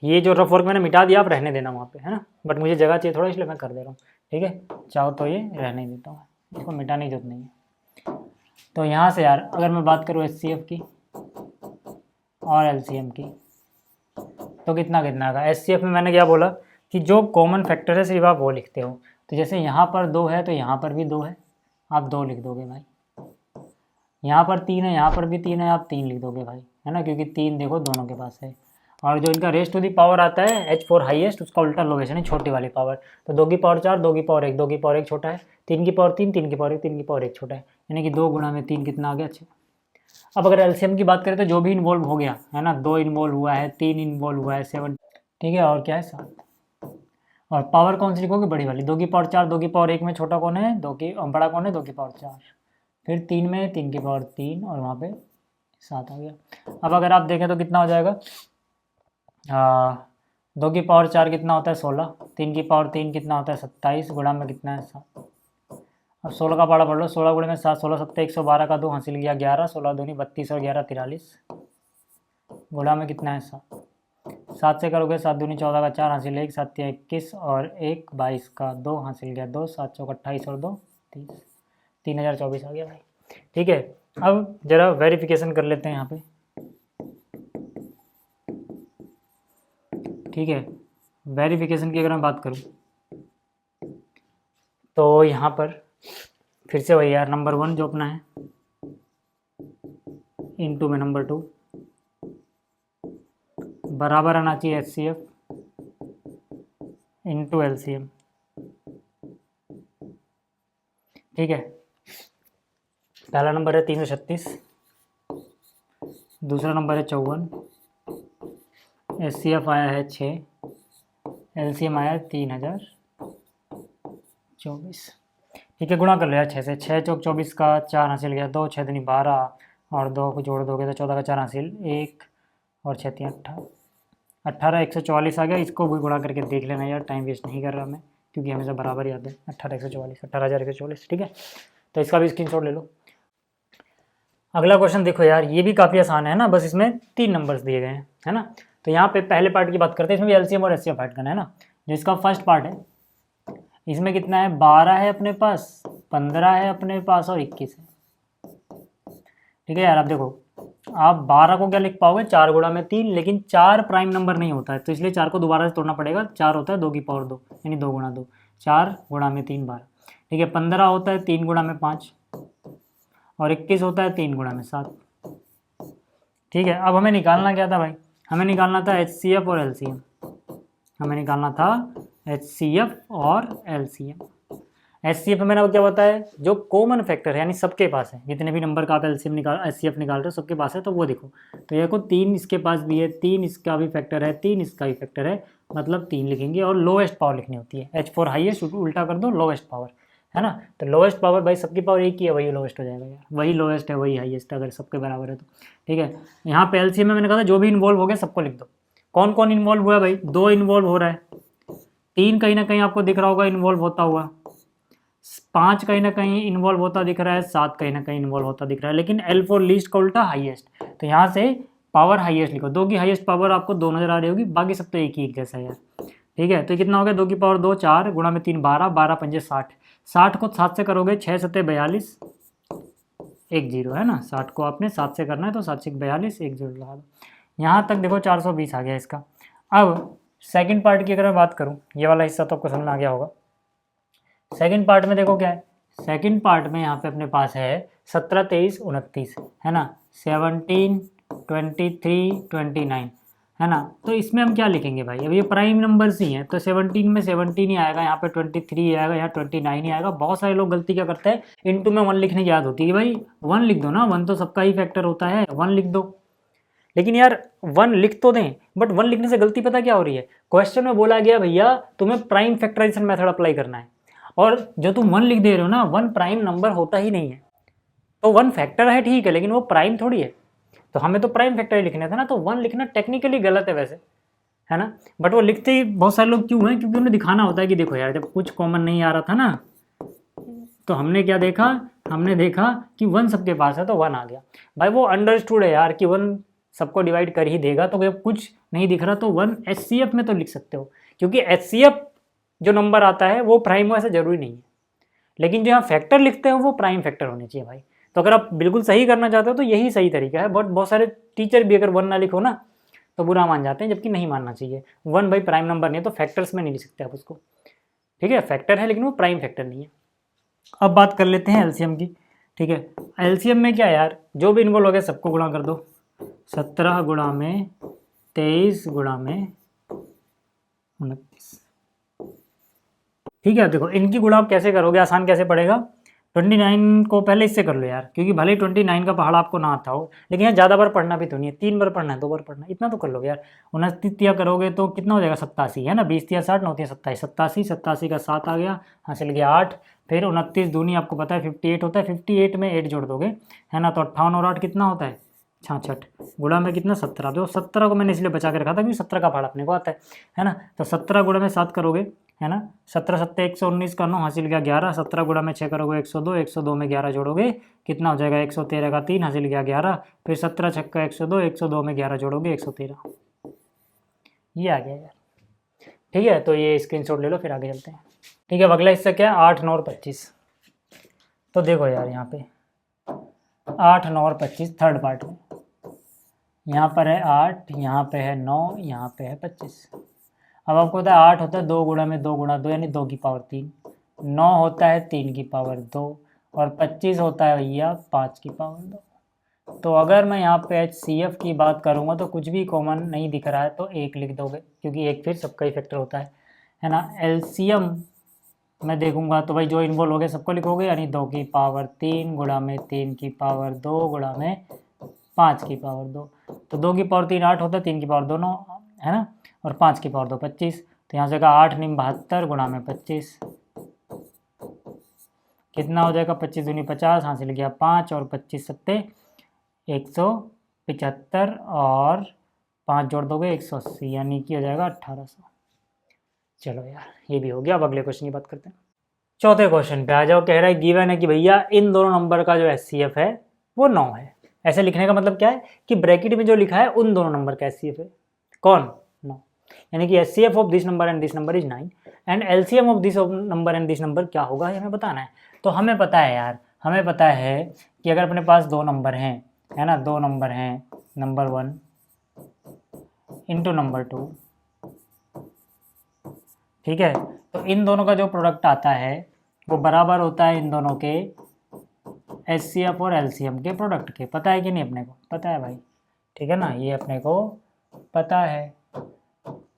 ये जो रफ वर्क मैंने मिटा दिया, आप रहने देना वहाँ पे, है ना। बट मुझे जगह चाहिए थोड़ा, इसलिए मैं कर दे रहा हूँ। ठीक है चाहो तो ये रहने देता हूँ, इसको मिटाने की जरूरत नहीं है। तो यहाँ से यार अगर मैं बात करूँ HCF की और LCM की, तो कितना कितना आएगा। HCF में मैंने क्या बोला कि जो कॉमन फैक्टर है सिर्फ आप वो लिखते हो। तो जैसे यहाँ पर 2 है तो यहाँ पर भी 2 है, आप 2 लिख दोगे भाई। यहाँ पर 3 है, यहाँ पर भी 3 है, आप 3 लिख दोगे भाई, है ना, क्योंकि 3 देखो दोनों के पास है। और जो इनका रेस्ट टू दी पावर आता है H4 हाईएस्ट, उसका उल्टा लोवेस्ट यानी छोटी वाली पावर। तो 2 की पावर 4, 2 की पावर 1, 2 की पावर 1 छोटा है, 3 की पावर 3, 3 की पावर 1, 3 की पावर 1 छोटा है, यानी कि 2 गुणा में 3 कितना आ गया 6। अब अगर LCM की बात करें तो जो भी इन्वॉल्व हो गया, है ना, 2 इन्वॉल्व हुआ है, 3 इन्वॉल्व हुआ है, 7। ठीक है और क्या है 7। और पावर कौन सी लिखोगे बड़ी वाली, 2 की पावर 4, 2 की पावर 1 में छोटा कौन है, 2 की बड़ा कौन है 2 की पावर 4, फिर 3 में 3 की पावर 3 और वहाँ पे 7 आ गया। अब अगर आप देखें तो कितना हो जाएगा, 2 की पावर 4 कितना होता है 16, 3 की पावर 3 कितना होता है 27, गुणा में कितना है 7। अब 16 का पारा पढ़ लो, 16 गुणे में 7, 16 7 112 का 2 हासिल गया 11, 16 दूनी 32 और 11 43, गुणा में कितना है 7। 7 से करोगे 7 दूनी 14 का 4 हासिल 1, 7 21 और 1 22 का 2 हासिल गया 2, 7 चौक 28 और 2 30, 3024 आ गया भाई। ठीक है अब जरा वेरिफिकेशन कर लेते हैं यहाँ पे। ठीक है वेरिफिकेशन की अगर मैं बात करूँ तो यहाँ पर फिर से वही यार, नंबर 1 जो अपना है इनटू में नंबर 2 बराबर आना चाहिए HCF इनटू LCM। ठीक है पहला नंबर है 336, दूसरा नंबर है 54, HCF आया है 6, LCM आया है 3024। ठीक है गुणा कर लो यार 6 से, 6 चौक 24 का 4 हासिल गया 2, 6 दूनी 12 और 2 को जोड़ दोगे तो 14 का 4 हासिल 1 और 6 3 18, 18 144 आ गया। इसको भी गुणा करके देख लेना यार, टाइम वेस्ट नहीं कर रहा मैं, क्योंकि हमेशा बराबर याद है 18 144 18,144। ठीक है तो इसका भी स्क्रीनशॉट ले लो। अगला क्वेश्चन देखो यार, ये भी काफ़ी आसान है ना, बस इसमें 3 नंबर्स दिए गए हैं, है ना। तो यहाँ पे पहले पार्ट की बात करते हैं, इसमें भी LCM और HCF फाइट करना है ना। जो इसका फर्स्ट पार्ट है इसमें कितना है 12 है अपने पास, 15 है अपने पास और 21 है। ठीक है यार आप देखो, आप 12 को क्या लिख पाओगे 4 गुणा में 3, लेकिन 4 प्राइम नंबर नहीं होता है, तो इसलिए 4 को दोबारा से तोड़ना पड़ेगा। 4 होता है 2 की पावर 2 यानी 2 गुणा 2, 4 गुणा में 3 12। ठीक है 15 होता है 3 गुणा में 5 और 21 होता है 3 गुणा में 7। ठीक है अब हमें निकालना क्या था भाई, हमें निकालना था HCF और LCM, हमें निकालना था HCF और LCM। HCF में मैंने क्या बताया, जो कॉमन फैक्टर है यानी सबके पास है, जितने भी नंबर का आप एलसीएम निकाल HCF निकाल रहे हो सबके पास है, तो वो देखो, तो ये को 3 इसके पास भी है, 3 इसका भी फैक्टर है, 3 इसका भी फैक्टर है, मतलब 3 लिखेंगे और लोएस्ट पावर लिखनी होती है। H फॉर हाईएस्ट, उल्टा कर दो लोएस्ट पावर, है ना। तो लोएस्ट पावर भाई सबकी पावर एक ही है, वही लोएस्ट हो जाएगा यार, वही लोएस्ट है वही हाईएस्ट, अगर सबके बराबर है तो ठीक है। यहाँ पे एलसीएम में मैंने कहा था जो भी इन्वॉल्व हो गया सबको लिख दो। कौन कौन इन्वॉल्व हुआ है भाई, 2 इन्वॉल्व हो रहा है, 3 कहीं ना कहीं आपको दिख रहा होगा इन्वॉल्व होता हुआ, 5 कहीं ना कहीं इन्वॉल्व होता दिख रहा है, 7 कहीं ना कहीं इन्वॉल्व होता दिख रहा है, लेकिन L फॉर लीस्ट का उल्टा हाईएस्ट, तो यहाँ से पावर हाईएस्ट लिखो। 2 की हाईएस्ट पावर आपको 2 नजर आ रही होगी, बाकी सब तो एक ही एक जैसा है यार, ठीक है। तो कितना हो गया, 2 की पावर 2 4 गुणा में 3 12, 12 पंजे 60, 60 को 7 से करोगे 6 सत्ते 42, 1 0 है ना, 60 को आपने 7 से करना है तो 7 से 42, 1 0 लगा दो। यहाँ तक देखो 420 आ गया इसका। अब सेकंड पार्ट की अगर मैं बात करूँ, ये वाला हिस्सा तो आपको समझ में आ गया होगा। सेकंड पार्ट में देखो क्या है, सेकंड पार्ट में यहाँ पे अपने पास है 17 23 29, है ना, 17 23 29, है ना। तो इसमें हम क्या लिखेंगे भाई, अब ये प्राइम नंबर्स ही हैं, तो 17 में 17 ही आएगा, यहाँ पे 23 आएगा, यहाँ 29 ही आएगा। बहुत सारे लोग गलती क्या करते हैं, इनटू में 1 लिखने की याद होती है, भाई 1 लिख दो ना, 1 तो सबका ही फैक्टर होता है, 1 लिख दो। लेकिन यार 1 लिख तो दें, बट 1 लिखने से गलती पता क्या हो रही है, क्वेश्चन में बोला गया भैया तुम्हें प्राइम फैक्टराइजेशन मेथड अप्लाई करना है, और जो तुम 1 लिख दे रहे हो ना, 1 प्राइम नंबर होता ही नहीं है। तो 1 फैक्टर है ठीक है, लेकिन वो प्राइम थोड़ी है, तो हमें तो प्राइम फैक्टर ही लिखना था ना, तो 1 लिखना टेक्निकली गलत है वैसे, है ना। बट वो लिखते ही बहुत सारे लोग क्यों हैं, क्योंकि उन्हें दिखाना होता है कि देखो यार जब कुछ कॉमन नहीं आ रहा था ना, तो हमने क्या देखा, हमने देखा कि 1 सबके पास है तो 1 आ गया। भाई वो अंडरस्टूड है यार कि 1 सबको डिवाइड कर ही देगा, तो जब कुछ नहीं दिख रहा तो 1 HCF में तो लिख सकते हो, क्योंकि HCF जो नंबर आता है वो प्राइम हो ऐसा जरूरी नहीं है, लेकिन जो यहाँ फैक्टर लिखते हो वो प्राइम फैक्टर होने चाहिए भाई। तो अगर आप बिल्कुल सही करना चाहते हो तो यही सही तरीका है, बट बहुत सारे टीचर भी अगर 1 ना लिखो ना तो बुरा मान जाते हैं, जबकि नहीं मानना चाहिए। 1 भाई प्राइम नंबर नहीं है, तो फैक्टर्स में नहीं लिख सकते आप उसको, ठीक है, फैक्टर है लेकिन वो प्राइम फैक्टर नहीं है। अब बात कर लेते हैं एलसीएम की, ठीक है। एलसीएम में क्या यार, जो भी इन्वॉल्व हो गया सबको गुणा कर दो, 17 गुणा में 23 गुणा में 29, ठीक है। देखो इनकी गुणा आप कैसे करोगे, आसान कैसे पड़ेगा, 29 को पहले इससे कर लो यार, क्योंकि भले ही 29 का पहाड़ आपको ना आता हो, लेकिन यहाँ ज़्यादा बार पढ़ना भी तो नहीं है, 3 बार पढ़ना है, 2 बार पढ़ना है, इतना तो कर लोगे यार। 29 करोगे तो कितना हो जाएगा, 87, है ना, 20 × 60 9 × 27, 87, 87 का 7 आ गया, हासिल गया 8, फिर 29 दूनी आपको पता है 58 होता है, 58 में 8 जोड़ दोगे, है ना, तो 58 और 8 कितना होता है 66, गुणा में कितना 17, तो 17 को मैंने इसलिए बचा के रखा था क्योंकि 17 का पहाड़ अपने को आता है ना। तो 17 गुणा में 7 करोगे, है ना, 17 7 119 का 9 हासिल गया 11, 17 गुणा में 6 करोगे 102, 102 में 11 जोड़ोगे कितना हो जाएगा 113 का 3 हासिल गया 11, फिर 17 छक्का 102, 102 में 11 जोड़ोगे 113, ये आ गया यार, ठीक है। तो ये स्क्रीनशॉट ले लो, फिर आगे चलते हैं, ठीक है। अगला हिस्सा क्या है, 8 9 और 25। तो देखो यार यहाँ पे 8 9 और 25 थर्ड पार्ट में, यहाँ पर है 8, यहाँ पे है 9, यहाँ पे है 25। अब आपको पता है 8 होता है 2 गुणा में 2 गुणा 2 यानी 2 की पावर 3, 9 होता है 3 की पावर 2, और 25 होता है भैया 5 की पावर 2। तो अगर मैं यहाँ पे HCF की बात करूँगा तो कुछ भी कॉमन नहीं दिख रहा है तो 1 लिख दोगे, क्योंकि 1 फिर सबका ही फैक्टर होता है ना। LCM मैं देखूंगा तो भाई जो इन्वॉल्व हो गया सबको लिखोगे, यानी 2 की पावर 3 गुणा में 3 की पावर 2 गुणा में 5 की पावर 2, तो 2 की पावर 3 8 होता है, 3 की पावर 2 9, है ना, और 5 की पावर 2 25, तो यहाँ से का 8 9 72 गुणा में 25 कितना हो जाएगा, 25 दूनी 50 हासिल गया 5, और 25 सत्ते 175, और 5 जोड़ दोगे 180, यानी कि हो जाएगा 1800। चलो यार ये भी हो गया। अब अगले क्वेश्चन की बात करते हैं। चौथे क्वेश्चन पे आ जाओ। कह रहा है गिवन है कि भैया इन दोनों नंबर का जो HCF है वो 9 है। ऐसे लिखने का मतलब क्या है कि ब्रैकेट में जो लिखा है उन दोनों नंबर का HCF है कौन, 9, यानी कि HCF of this number and this number is 9 and LCM of this number and this number क्या होगा, ये हमें बताना है। तो हमें पता है यार, हमें पता है कि अगर अपने पास 2 नंबर हैं, है ना, 2 नंबर हैं, नंबर 1 इंटू नंबर 2, ठीक है, तो इन दोनों का जो प्रोडक्ट आता है वो बराबर होता है इन दोनों के HCF और LCM के प्रोडक्ट के। पता है कि नहीं, अपने को पता है भाई, ठीक है ना, ये अपने को पता है,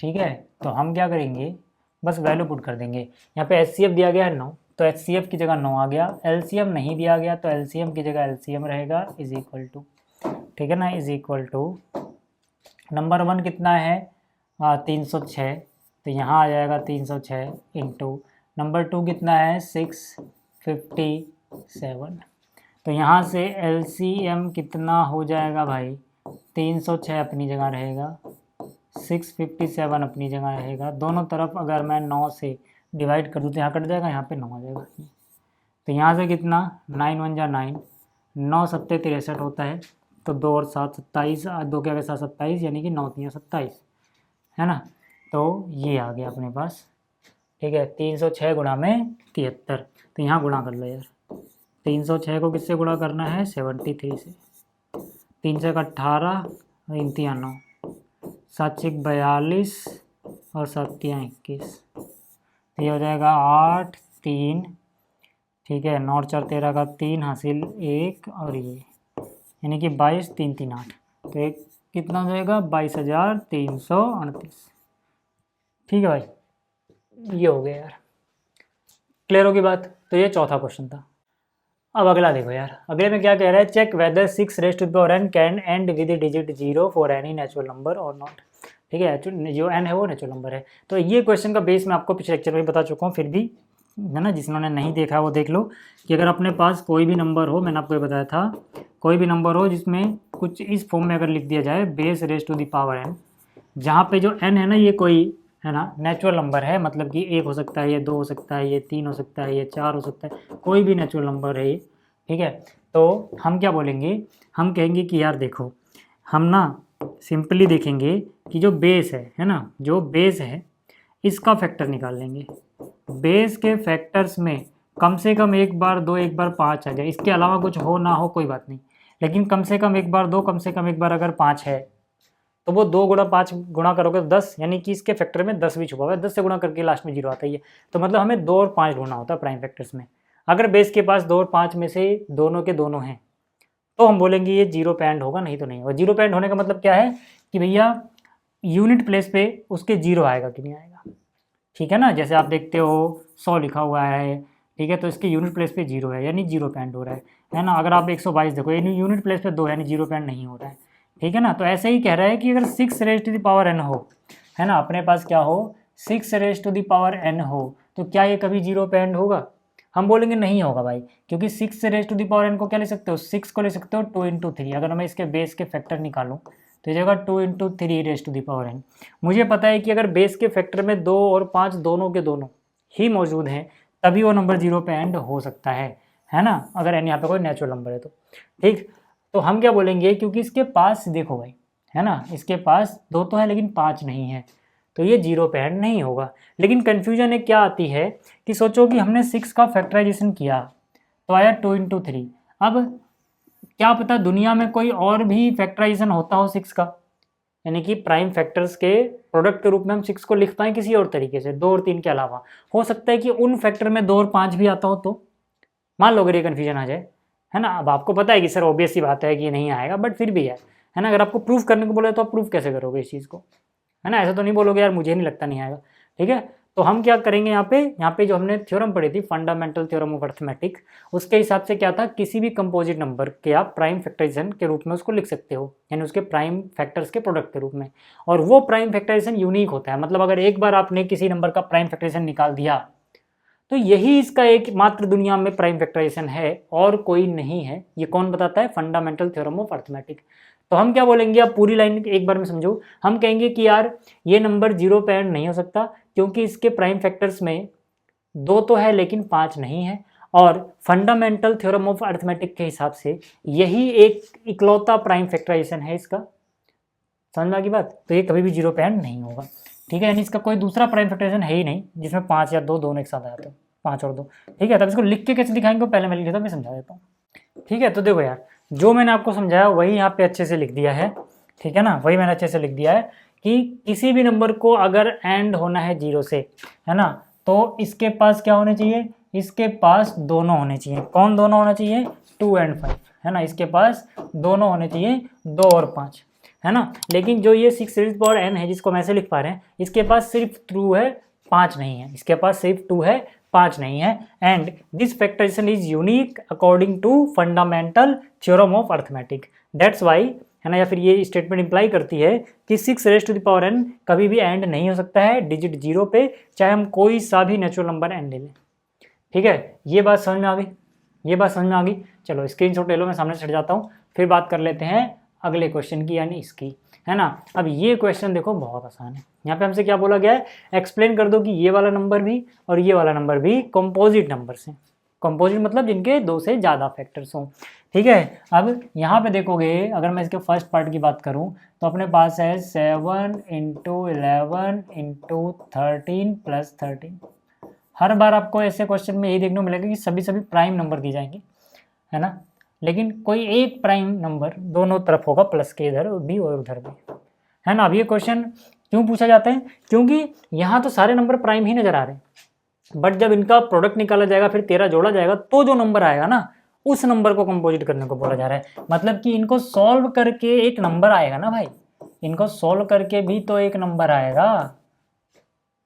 ठीक है। तो हम क्या करेंगे, बस वैल्यू पुट कर देंगे। यहाँ पे HCF दिया गया है 9, तो HCF की जगह 9 आ गया। LCM नहीं दिया गया तो LCM की जगह LCM रहेगा इज इक्वल टू, ठीक है ना, इज इक्वल टू नंबर 1 कितना है 306, तो यहाँ आ जाएगा 306 इंटू नंबर 2 कितना है 657, तो यहाँ से LCM कितना हो जाएगा भाई 306 अपनी जगह रहेगा, 657 अपनी जगह रहेगा। दोनों तरफ अगर मैं 9 से डिवाइड कर दूँ तो यहाँ कट जाएगा, यहाँ पे 9 आ जाएगा। तो यहाँ से कितना 9 1 जा 9, 9 7 63 होता है, तो 2 और 7 27, 2 के आगे 7 27, यानी कि 9 3 27 है ना। तो ये आ गया अपने पास, ठीक है। 306 गुणा में 73, तो यहाँ गुणा कर लो यार, 306 को किससे गुणा करना है 73 से, 3 से 18 3 3 9, 7 6 42 और 7 3 21, तो ये हो जाएगा 8 3, ठीक है। 9 4 13 का 3 हासिल 1 और ये यानी कि 22 3 3 8, तो एक कितना हो जाएगा 22,338, ठीक है भाई। ये हो गया यार, क्लियर होगी बात। तो ये चौथा क्वेश्चन था। अब अगला देखो यार, अगले में क्या कह रहा है, check whether 6 raise to the power n can end with digit 0 for any natural number और नॉट, ठीक है। जो n है वो नेचुरल नंबर है। तो ये क्वेश्चन का बेस मैं आपको पिछले लेक्चर में बता चुका हूँ, फिर भी है ना, जिन्होंने नहीं देखा वो देख लो कि अगर अपने पास कोई भी नंबर हो, मैंने आपको ये बताया था, कोई भी नंबर हो जिसमें कुछ इस फॉर्म में अगर लिख दिया जाए base raise to the power n, जहाँ पे जो n है ना ये कोई है ना नेचुरल नंबर है, मतलब कि 1 हो सकता है, ये 2 हो सकता है, ये 3 हो सकता है, ये 4 हो सकता है, कोई भी नेचुरल नंबर है ये, ठीक है। तो हम क्या बोलेंगे, हम कहेंगे कि यार देखो, हम ना सिंपली देखेंगे कि जो बेस है ना, जो बेस है इसका फैक्टर निकाल लेंगे। बेस के फैक्टर्स में कम से कम 1 बार 2 1 बार 5 आ जाए, इसके अलावा कुछ हो ना हो कोई बात नहीं, लेकिन कम से कम 1 बार 2, कम से कम 1 बार अगर 5 है तो वो 2 गुणा 5 गुणा करोगे तो 10, यानी कि इसके फैक्टर में 10 भी छुपा हुआ है, 10 से गुणा करके लास्ट में 0 आता ही है। तो मतलब हमें 2 और 5 ढूंढना होता है प्राइम फैक्टर्स में। अगर बेस के पास 2 और 5 में से दोनों के दोनों हैं तो हम बोलेंगे ये 0 पे एंड होगा, नहीं तो नहीं होगा। 0 पे एंड होने का मतलब क्या है कि भैया यूनिट प्लेस पे उसके 0 आएगा कि नहीं आएगा, ठीक है ना। जैसे आप देखते हो 100 लिखा हुआ है, ठीक है, तो इसके यूनिट प्लेस पे 0 है, यानी 0 पे एंड हो रहा है ना। अगर आप 122 देखो, यानी यूनिट प्लेस पे 2 यानी 0 पे एंड नहीं हो रहा है, ठीक है ना। तो ऐसे ही कह रहा है कि अगर 6 raise to the power n हो, है ना, अपने पास क्या हो 6 raise to the power n हो, तो क्या ये कभी 0 पे एंड होगा? हम बोलेंगे नहीं होगा भाई, क्योंकि 6 raise to the power n को क्या ले सकते हो, 6 को ले सकते हो 2 × 3। अगर मैं इसके बेस के फैक्टर निकालूं तो ये जगह 2 × 3 raise to the power n। मुझे पता है कि अगर बेस के फैक्टर में 2 और 5 दोनों के दोनों ही मौजूद हैं तभी वो नंबर 0 पे एंड हो सकता है ना, अगर n यहाँ पे कोई नेचुरल नंबर है तो, ठीक। तो हम क्या बोलेंगे, क्योंकि इसके पास देखो भाई, है ना, इसके पास 2 तो है लेकिन 5 नहीं है, तो ये 0 पे एंड नहीं होगा। लेकिन कन्फ्यूजन एक क्या आती है कि सोचो कि हमने 6 का फैक्टराइजेशन किया तो आया 2 × 3। अब क्या पता दुनिया में कोई और भी फैक्टराइजेशन होता हो 6 का, यानी कि प्राइम फैक्टर्स के प्रोडक्ट के रूप में हम 6 को लिख पाएँ किसी और तरीके से, 2 और 3 के अलावा। हो सकता है कि उन फैक्टर में 2 और 5 भी आता हो, तो मान लो अगर ये कन्फ्यूजन आ जाए, है ना। अब आपको पता है कि सर ऑब्वियस सी बात है कि ये नहीं आएगा, बट फिर भी है ना, अगर आपको प्रूफ करने को बोले तो आप प्रूफ कैसे करोगे इस चीज़ को, है ना। ऐसा तो नहीं बोलोगे यार मुझे नहीं लगता नहीं आएगा, ठीक है। तो हम क्या करेंगे, यहाँ पे जो हमने थ्योरम पढ़ी थी फंडामेंटल थ्योरम ऑफ अर्थमेटिक, उसके हिसाब से क्या था, किसी भी कंपोजिट नंबर के आप प्राइम फैक्टराइजेशन के रूप में उसको लिख सकते हो, यानी उसके प्राइम फैक्टर्स के प्रोडक्ट के रूप में। और वो प्राइम फैक्टराइजेशन यूनिक होता है, मतलब अगर एक बार आपने किसी नंबर का प्राइम फैक्टराइजेशन निकाल दिया तो यही इसका एक मात्र दुनिया में प्राइम फैक्टराइजेशन है और कोई नहीं है। ये कौन बताता है, फंडामेंटल थ्योरम ऑफ अर्थमेटिक। तो हम क्या बोलेंगे, आप पूरी लाइन एक बार में समझो, हम कहेंगे कि यार ये नंबर 0 पे एंड नहीं हो सकता, क्योंकि इसके प्राइम फैक्टर्स में 2 तो है लेकिन 5 नहीं है, और फंडामेंटल थ्योरम ऑफ अर्थमेटिक के हिसाब से यही एक इकलौता प्राइम फैक्टराइजेशन है इसका। समझ में आ गई बात। तो ये कभी भी 0 पे एंड नहीं होगा, ठीक है, यानी इसका कोई दूसरा प्राइम फैक्टराइजेशन है ही नहीं जिसमें 5 या 2 दोनों एक साथ आ जाते हैं, 5 और 2, ठीक है। तब इसको लिख के कैसे दिखाएंगे, पहले मैं लिख देता हूँ, मैं समझा देता हूँ, ठीक है। तो देखो यार, जो मैंने आपको समझाया वही यहाँ पे अच्छे से लिख दिया है, ठीक है ना, वही मैंने अच्छे से लिख दिया है कि किसी भी नंबर को अगर एंड होना है 0 से, है ना, तो इसके पास क्या होने चाहिए, इसके पास दोनों होने चाहिए। कौन दोनों होना चाहिए, 2 और 5, है ना, इसके पास दोनों होने चाहिए, 2 और 5, है ना। लेकिन जो ये 6 रेज़ पावर n है जिसको हम ऐसे लिख पा रहे हैं, इसके पास सिर्फ 2 है, 5 नहीं है, इसके पास सिर्फ 2 है, 5 नहीं है। And this factorization is unique according to fundamental theorem of arithmetic, that's why, है ना। या फिर ये स्टेटमेंट इंप्लाई करती है कि 6 raise to the power n कभी भी एंड नहीं हो सकता है डिजिट 0 पे, चाहे हम कोई सा भी नेचुरल नंबर n ले लें। ठीक है, ये बात समझ में आ गई, ये बात समझ में आ गई। चलो स्क्रीनशॉट ले लो, मैं सामने से हट जाता हूँ, फिर बात कर लेते हैं अगले क्वेश्चन की, यानी इसकी, है ना। अब ये क्वेश्चन देखो बहुत आसान है। यहाँ पे हमसे क्या बोला गया है, एक्सप्लेन कर दो कि ये वाला नंबर भी और ये वाला नंबर भी कंपोजिट नंबर्स हैं। कंपोजिट मतलब जिनके 2 से ज़्यादा फैक्टर्स हों। ठीक है, अब यहाँ पे देखोगे, अगर मैं इसके फर्स्ट पार्ट की बात करूँ तो अपने पास है 7 × 11 × 13 + 13। हर बार आपको ऐसे क्वेश्चन में यही देखने को मिलेगा कि सभी प्राइम नंबर दी जाएंगे, है ना, लेकिन कोई एक प्राइम नंबर दोनों तरफ होगा, प्लस के इधर भी और उधर भी, है ना। अब ये क्वेश्चन क्यों पूछा जाता है, क्योंकि यहाँ तो सारे नंबर प्राइम ही नजर आ रहे हैं, बट जब इनका प्रोडक्ट निकाला जाएगा, फिर 13 जोड़ा जाएगा, तो जो नंबर आएगा ना, उस नंबर को कंपोजिट करने को बोला जा रहा है। मतलब कि इनको सॉल्व करके एक नंबर आएगा ना भाई, इनको सॉल्व करके भी तो एक नंबर आएगा,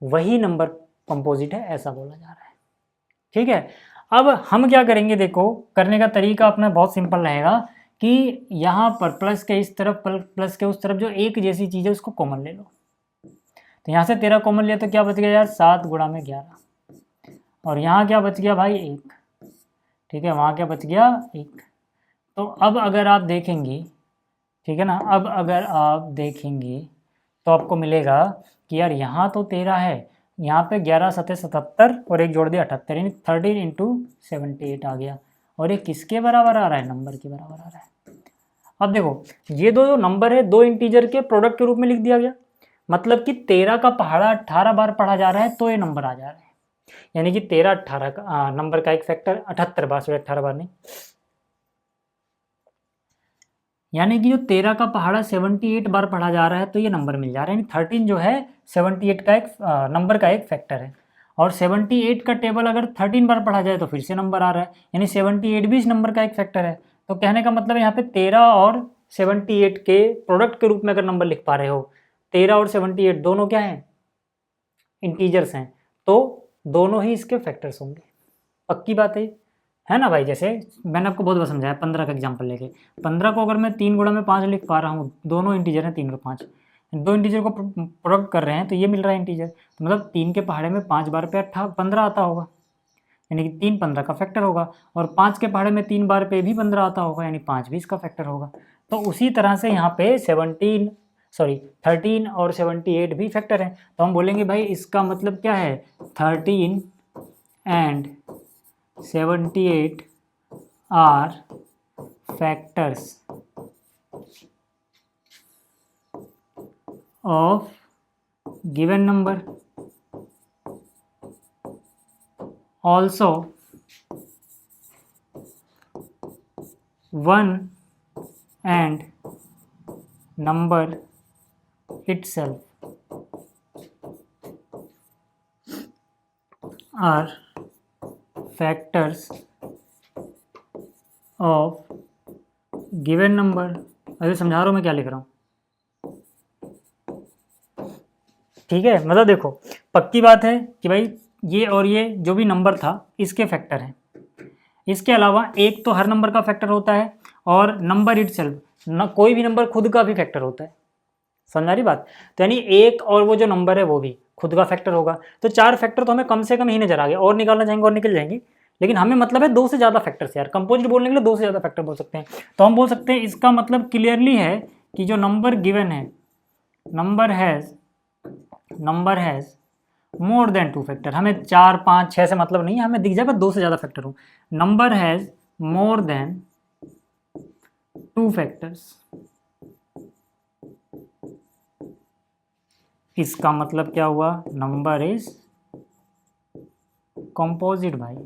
वही नंबर कंपोजिट है, ऐसा बोला जा रहा है। ठीक है, अब हम क्या करेंगे, देखो करने का तरीका अपना बहुत सिंपल रहेगा कि यहाँ पर प्लस के इस तरफ प्लस के उस तरफ जो एक जैसी चीज़ है उसको कॉमन ले लो। तो यहाँ से 13 कॉमन लिया तो क्या बच गया यार, 7 × 11, और यहाँ क्या बच गया भाई 1। ठीक है, वहाँ क्या बच गया 1। तो अब अगर आप देखेंगे, ठीक है ना, अब अगर आप देखेंगे तो आपको मिलेगा कि यार यहाँ तो 13 है, यहाँ पे 11 × 7 = 77 और एक जोड़ दिया 78, यानी 13 × 78 आ गया। और ये किसके बराबर आ रहा है, नंबर के बराबर आ रहा है। अब देखो ये दो नंबर है, 2 इंटीजर के प्रोडक्ट के रूप में लिख दिया गया, मतलब कि 13 का पहाड़ा 18 बार पढ़ा जा रहा है तो ये नंबर आ जा रहा है, यानी कि 13 18 का नंबर का एक फैक्टर 78 बार, 18 बार नहीं, यानी कि जो 13 का पहाड़ा 78 बार पढ़ा जा रहा है तो ये नंबर मिल जा रहा है। यानी 13 जो है 78 का एक नंबर का एक फैक्टर है, और 78 का टेबल अगर 13 बार पढ़ा जाए तो फिर से नंबर आ रहा है, यानी 78 भी इस नंबर का एक फैक्टर है। तो कहने का मतलब यहाँ पे 13 और 78 के प्रोडक्ट के रूप में अगर नंबर लिख पा रहे हो, 13 और 78 दोनों क्या हैं, इंटीजर्स हैं, तो दोनों ही इसके फैक्टर्स होंगे। पक्की बात है ना भाई। जैसे मैंने आपको बहुत बार समझाया, 15 का एग्जांपल लेके, 15 को अगर मैं 3 × 5 लिख पा रहा हूँ, दोनों इंटीजर हैं 3 और 5, 2 इंटीजर को प्रोडक्ट कर रहे हैं तो ये मिल रहा है इंटीजर, तो मतलब 3 के पहाड़े में 5 बार पे 15 आता होगा, यानी कि 3 15 का फैक्टर होगा, और 5 के पहाड़े में 3 बार पे भी 15 आता होगा, यानी 5 भी इसका फैक्टर होगा। तो उसी तरह से यहाँ पे 13 और 78 भी फैक्टर हैं, तो हम बोलेंगे भाई इसका मतलब क्या है, 13 and 78 are factors of given number. Also, 1 and number itself are factors of given number। अभी समझा रहा हूँ मैं क्या लिख रहा हूँ, ठीक है। मतलब देखो पक्की बात है कि भाई ये और ये जो भी नंबर था इसके फैक्टर हैं, इसके अलावा एक तो हर नंबर का फैक्टर होता है, और नंबर इटसेल्फ न कोई भी नंबर खुद का भी फैक्टर होता है, समझ आ रही बात। तो यानी एक और वो जो नंबर है वो भी खुद का फैक्टर होगा, तो 4 फैक्टर तो हमें कम से कम ही नजर आ गए, और निकालना चाहेंगे और निकल जाएंगे, लेकिन हमें मतलब है 2 से ज़्यादा फैक्टर्स। यार कंपोजिट बोलने के लिए 2 से ज़्यादा फैक्टर बोल सकते हैं, तो हम बोल सकते हैं इसका मतलब क्लियरली है कि जो नंबर गिवन है, number has more than 2 factor. हमें 4 5 6 से मतलब नहीं है, हमें दिख जाएगा 2 से ज़्यादा फैक्टर हो। Number has more than 2 factors, इसका मतलब क्या हुआ, नंबर इज कंपोजिट भाई,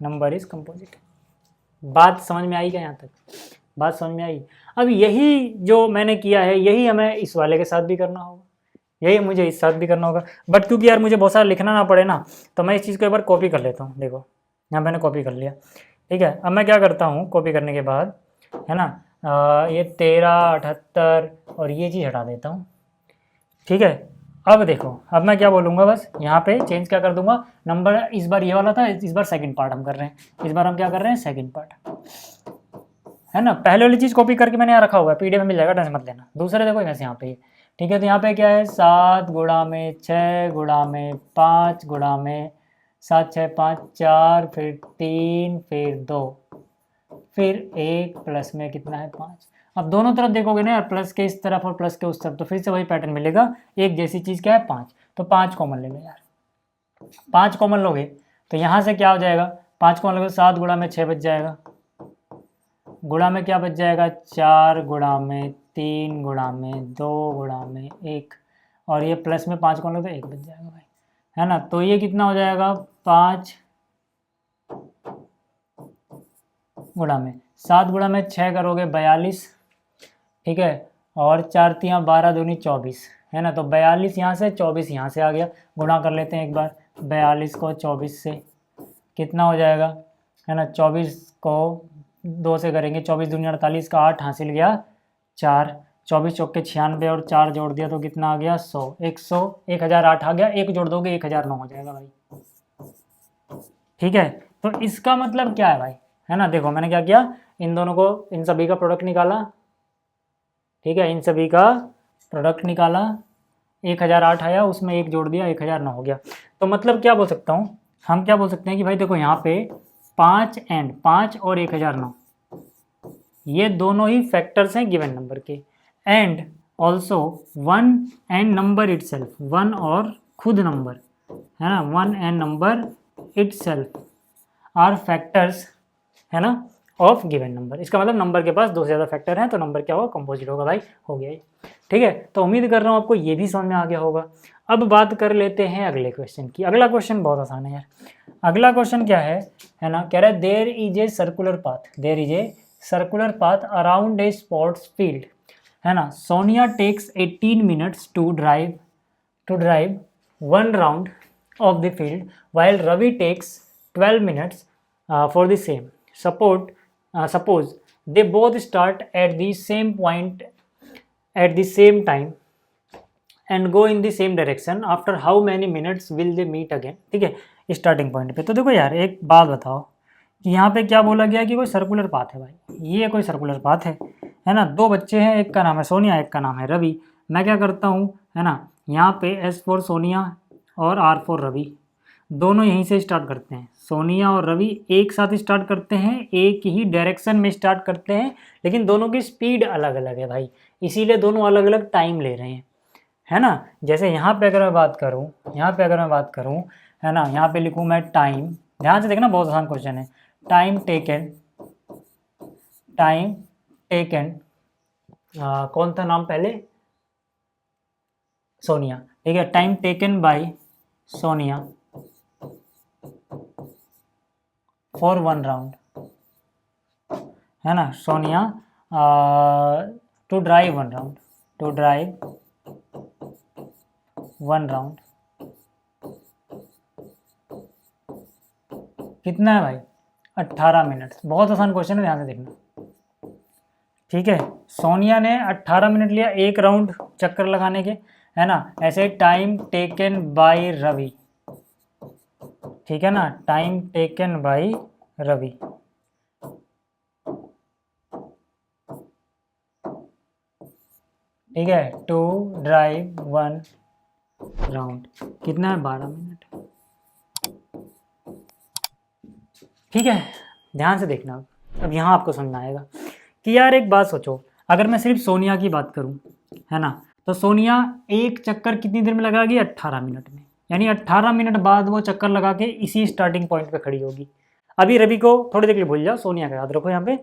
नंबर इज कंपोजिट। बात समझ में आई क्या, यहाँ तक बात समझ में आई। अब यही जो मैंने किया है यही हमें इस वाले के साथ भी करना होगा, यही मुझे इस साथ भी करना होगा, बट क्योंकि यार मुझे बहुत सारा लिखना ना पड़े ना, तो मैं इस चीज़ को एक बार कॉपी कर लेता हूँ। देखो यहाँ मैंने कॉपी कर लिया, ठीक है। अब मैं क्या करता हूँ, कॉपी करने के बाद, है ना, ये 13 78 और ये चीज़ हटा देता हूँ, ठीक है। अब देखो, अब मैं क्या बोलूँगा, बस यहाँ पे चेंज क्या कर दूंगा, नंबर इस बार ये वाला था, इस बार सेकंड पार्ट हम कर रहे हैं, इस बार हम क्या कर रहे हैं, सेकंड पार्ट, है ना। पहले वाली चीज़ कॉपी करके मैंने यहाँ रखा हुआ है, पीडीएफ में मिल जाएगा, टेंशन मत लेना। दूसरे देखो वैसे यहाँ पे, ठीक है, तो यहाँ पे क्या है, 7 गुणा में 6 गुणा में 5 गुणा में 7 6 5 4 फिर 3 फिर 2 फिर 1 प्लस में कितना है 5। अब दोनों तरफ देखोगे ना यार, प्लस के इस तरफ और प्लस के उस तरफ, तो फिर से वही पैटर्न मिलेगा, एक जैसी चीज़ क्या है 5, तो 5 कॉमन ले लो यार, 5 कॉमन लोगे तो यहाँ से क्या हो जाएगा, 5 कॉमन लोगे 7 गुणा में 6 बच जाएगा, गुणा में क्या बच जाएगा, 4 गुणा में 3 गुणा में 2 गुणा में 1, और ये प्लस में 5 कॉमन लोगे तो 1 बच जाएगा भाई, है ना। तो ये कितना हो जाएगा, 5 गुणा में 7 गुणा में 6 करोगे 42, ठीक है, और 4 3 12 दूनी 24, है ना। तो 42 यहाँ से, 24 यहाँ से आ गया, गुणा कर लेते हैं एक बार, 42 को 24 से कितना हो जाएगा, है ना, 24 को 2 से करेंगे, 24 दूनी 48 का 8 हासिल गया 4, 24 चौके 96 और 4 जोड़ दिया तो कितना आ गया 100, 100 1008 आ गया, 1 जोड़ दोगे 1009 हो जाएगा भाई, ठीक है। तो इसका मतलब क्या है भाई, है ना। देखो मैंने क्या किया, इन दोनों को, इन सभी का प्रोडक्ट निकाला, ठीक है, इन सभी का प्रोडक्ट निकाला, 1008 आया, उसमें 1 जोड़ दिया 1009 हो गया। तो मतलब क्या बोल सकता हूँ, हम क्या बोल सकते हैं कि भाई देखो यहाँ पे 5 और 1009 ये दोनों ही फैक्टर्स हैं गिवन नंबर के, and also 1 and number itself, 1 और खुद नंबर, है ना, 1 and number itself are factors, है ना, ऑफ गिवन नंबर। इसका मतलब नंबर के पास 2 से ज़्यादा फैक्टर हैं तो नंबर क्या होगा, कंपोजिट होगा भाई, हो गया ये, ठीक है। तो उम्मीद कर रहा हूँ आपको ये भी समझ में आ गया होगा। अब बात कर लेते हैं अगले क्वेश्चन की। अगला क्वेश्चन बहुत आसान है यार। अगला क्वेश्चन क्या है ना, कह रहा है there is a circular path, there is a circular path around a sports field, है ना। Sonia takes 18 minutes to drive 1 round of the field while Ravi takes 12 minutes for the same. Suppose they both start at the same point at the same time and go in the same direction. After how many minutes will they meet again? ठीक है, starting point पे। तो देखो यार एक बात बताओ कि यहाँ पे क्या बोला गया कि कोई सर्कुलर पाथ है भाई, ये कोई सर्कुलर पाथ है ना। 2 बच्चे हैं, एक का नाम है सोनिया, एक का नाम है रवि। मैं क्या करता हूँ, है ना, यहाँ पे S फॉर सोनिया और R फॉर रवि, दोनों यहीं से स्टार्ट करते हैं। सोनिया और रवि एक साथ स्टार्ट करते हैं, एक ही डायरेक्शन में स्टार्ट करते हैं, लेकिन दोनों की स्पीड अलग अलग है भाई, इसीलिए दोनों अलग अलग टाइम ले रहे हैं, है ना। जैसे यहाँ पे अगर मैं बात करूँ, है ना, यहाँ पे लिखूँ मैं टाइम, ध्यान से देखना बहुत आसान क्वेश्चन है। टाइम टेकन कौन था नाम पहले, सोनिया, ठीक है। Time taken by Sonia for 1 round, है ना, सोनिया टू ड्राइव 1 राउंड, कितना है भाई, 18 मिनट। बहुत आसान क्वेश्चन है, ध्यान से देखना, ठीक है। सोनिया ने 18 मिनट लिया 1 राउंड चक्कर लगाने के, है ना। ऐसे टाइम टेकन बाय रवि, ठीक है ना, टाइम टेकन बाय रवि, ठीक है, टू ड्राइव 1 राउंड, कितना है 12 मिनट, ठीक है। ध्यान से देखना, अब यहाँ आपको समझ में आएगा कि यार एक बात सोचो, अगर मैं सिर्फ सोनिया की बात करूँ, है ना, तो सोनिया एक चक्कर कितनी देर में लगाएगी, 18 मिनट में, यानी 18 मिनट बाद वो चक्कर लगा के इसी स्टार्टिंग पॉइंट पे खड़ी होगी। अभी रवि को थोड़ी देर के लिए भूल जाओ, सोनिया का याद रखो यहाँ पे।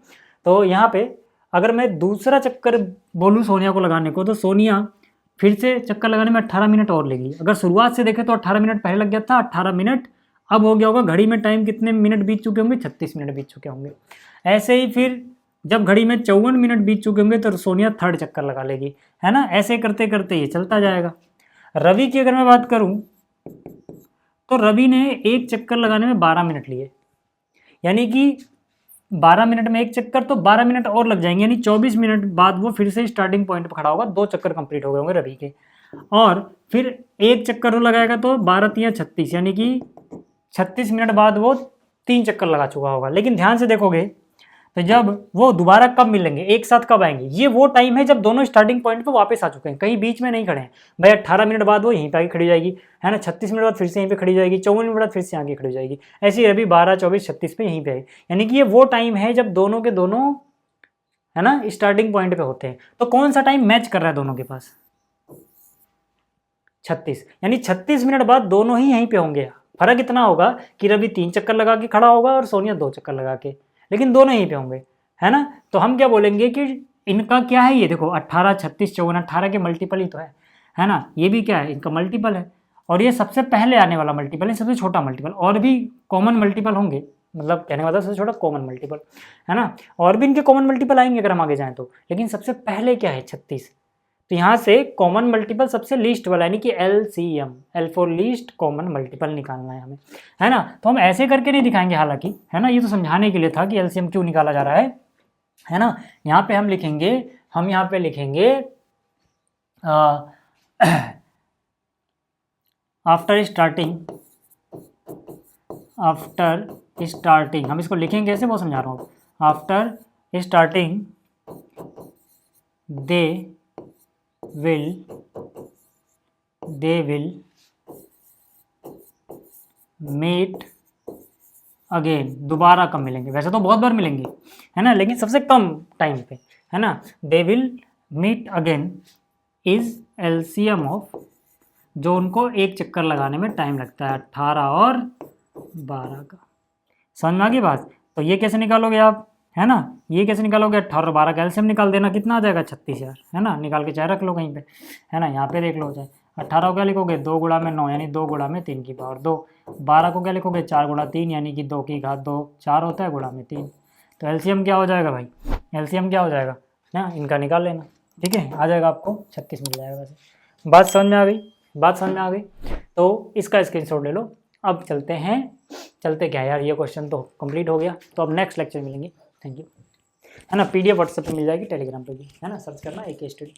तो यहाँ पे अगर मैं दूसरा चक्कर बोलूँ सोनिया को लगाने को, तो सोनिया फिर से चक्कर लगाने में 18 मिनट और लेगी। अगर शुरुआत से देखें तो 18 मिनट पहले लग गया था, 18 मिनट अब हो गया होगा, घड़ी में टाइम कितने मिनट बीत चुके होंगे, 36 मिनट बीत चुके होंगे। ऐसे ही फिर जब घड़ी में 54 मिनट बीत चुके होंगे तो सोनिया 3rd चक्कर लगा लेगी, है ना। ऐसे करते करते ये चलता जाएगा। रवि की अगर मैं बात करूं तो रवि ने एक चक्कर लगाने में 12 मिनट लिए, यानी कि 12 मिनट में एक चक्कर, तो 12 मिनट और लग जाएंगे, यानी 24 मिनट बाद वो फिर से स्टार्टिंग पॉइंट पर खड़ा होगा। 2 चक्कर कंप्लीट हो गए होंगे रवि के। और फिर एक चक्कर वो लगाएगा तो 12 तियां 36, यानी कि 36 मिनट बाद वो 3 चक्कर लगा चुका होगा। लेकिन ध्यान से देखोगे तो जब वो दोबारा कब मिलेंगे, एक साथ कब आएंगे, ये वो टाइम है जब दोनों स्टार्टिंग पॉइंट पे वापस आ चुके हैं, कहीं बीच में नहीं खड़े हैं भाई। 18 मिनट बाद वो यहीं पे आके खड़ी जाएगी, है ना, 36 मिनट बाद फिर से यहीं पे खड़ी जाएगी, 54 मिनट बाद फिर से आगे खड़ी हो जाएगी, ऐसे ही अभी 12, 24, 36 पे यहीं पे है। यानी कि ये वो टाइम है जब दोनों के दोनों, है ना, स्टार्टिंग पॉइंट पे होते हैं। तो कौन सा टाइम मैच कर रहा है दोनों के पास, 36, यानी 36 मिनट बाद दोनों ही यहीं पे होंगे। फर्क इतना होगा कि रवि 3 चक्कर लगा के खड़ा होगा और सोनिया 2 चक्कर लगा के, लेकिन दोनों यहीं पे होंगे, है ना। तो हम क्या बोलेंगे कि इनका क्या है, ये देखो 18, 36, 54, 18 के मल्टीपल ही तो है ना, ये भी क्या है, इनका मल्टीपल है। और ये सबसे पहले आने वाला मल्टीपल है, सबसे छोटा मल्टीपल, और भी कॉमन मल्टीपल होंगे, मतलब कहने का मतलब सबसे छोटा कॉमन मल्टीपल, है ना। और भी इनके कॉमन मल्टीपल आएंगे अगर हम आगे जाएं तो, लेकिन सबसे पहले क्या है, 36। तो यहाँ से कॉमन मल्टीपल सबसे लीस्ट वाला, यानी कि LCM, L for least common multiple निकालना है हमें, है ना। तो हम ऐसे करके नहीं दिखाएंगे हालांकि, है ना, ये तो समझाने के लिए था कि LCM क्यों निकाला जा रहा है ना। यहाँ पे हम लिखेंगे, हम यहाँ पे लिखेंगे आफ्टर स्टार्टिंग, हम इसको लिखेंगे कैसे वो समझा रहा हूँ। After starting they will meet again, दोबारा कब मिलेंगे, वैसे तो बहुत बार मिलेंगे, है ना, लेकिन सबसे कम टाइम पे, है ना। They will meet again is LCM of, जो उनको एक चक्कर लगाने में टाइम लगता है, 18 और 12 का। समझ में आ गई बात। तो ये कैसे निकालोगे आप, है ना, ये कैसे निकालोगे, 18 और 12 का LCM निकाल देना, कितना आ जाएगा, 36 यार, है ना, निकाल के चाहे रख लो कहीं पे, है ना। यहाँ पे देख लो चाहे 18 को क्या लिखोगे, 2 गुणा में 9, यानी 2 गुणा में 3 की पावर 2। 12 को क्या लिखोगे, 4 गुणा 3, यानी कि 2 की घात 2, 4 होता है, गुणा में 3। तो LCM क्या हो जाएगा भाई, LCM क्या हो जाएगा ना, इनका निकाल लेना, ठीक है, आ जाएगा आपको 36 मिल जाएगा। वैसे बात समझ में आ गई, बात समझ में आ गई। तो इसका स्क्रीनशॉट ले लो। अब चलते क्या यार, ये क्वेश्चन तो कंप्लीट हो गया। तो अब नेक्स्ट लेक्चर मिलेंगे। थैंक यू, है ना। PDF व्हाट्सएप पे मिल जाएगी, टेलीग्राम पे भी, है ना, सर्च करना AK स्टडी।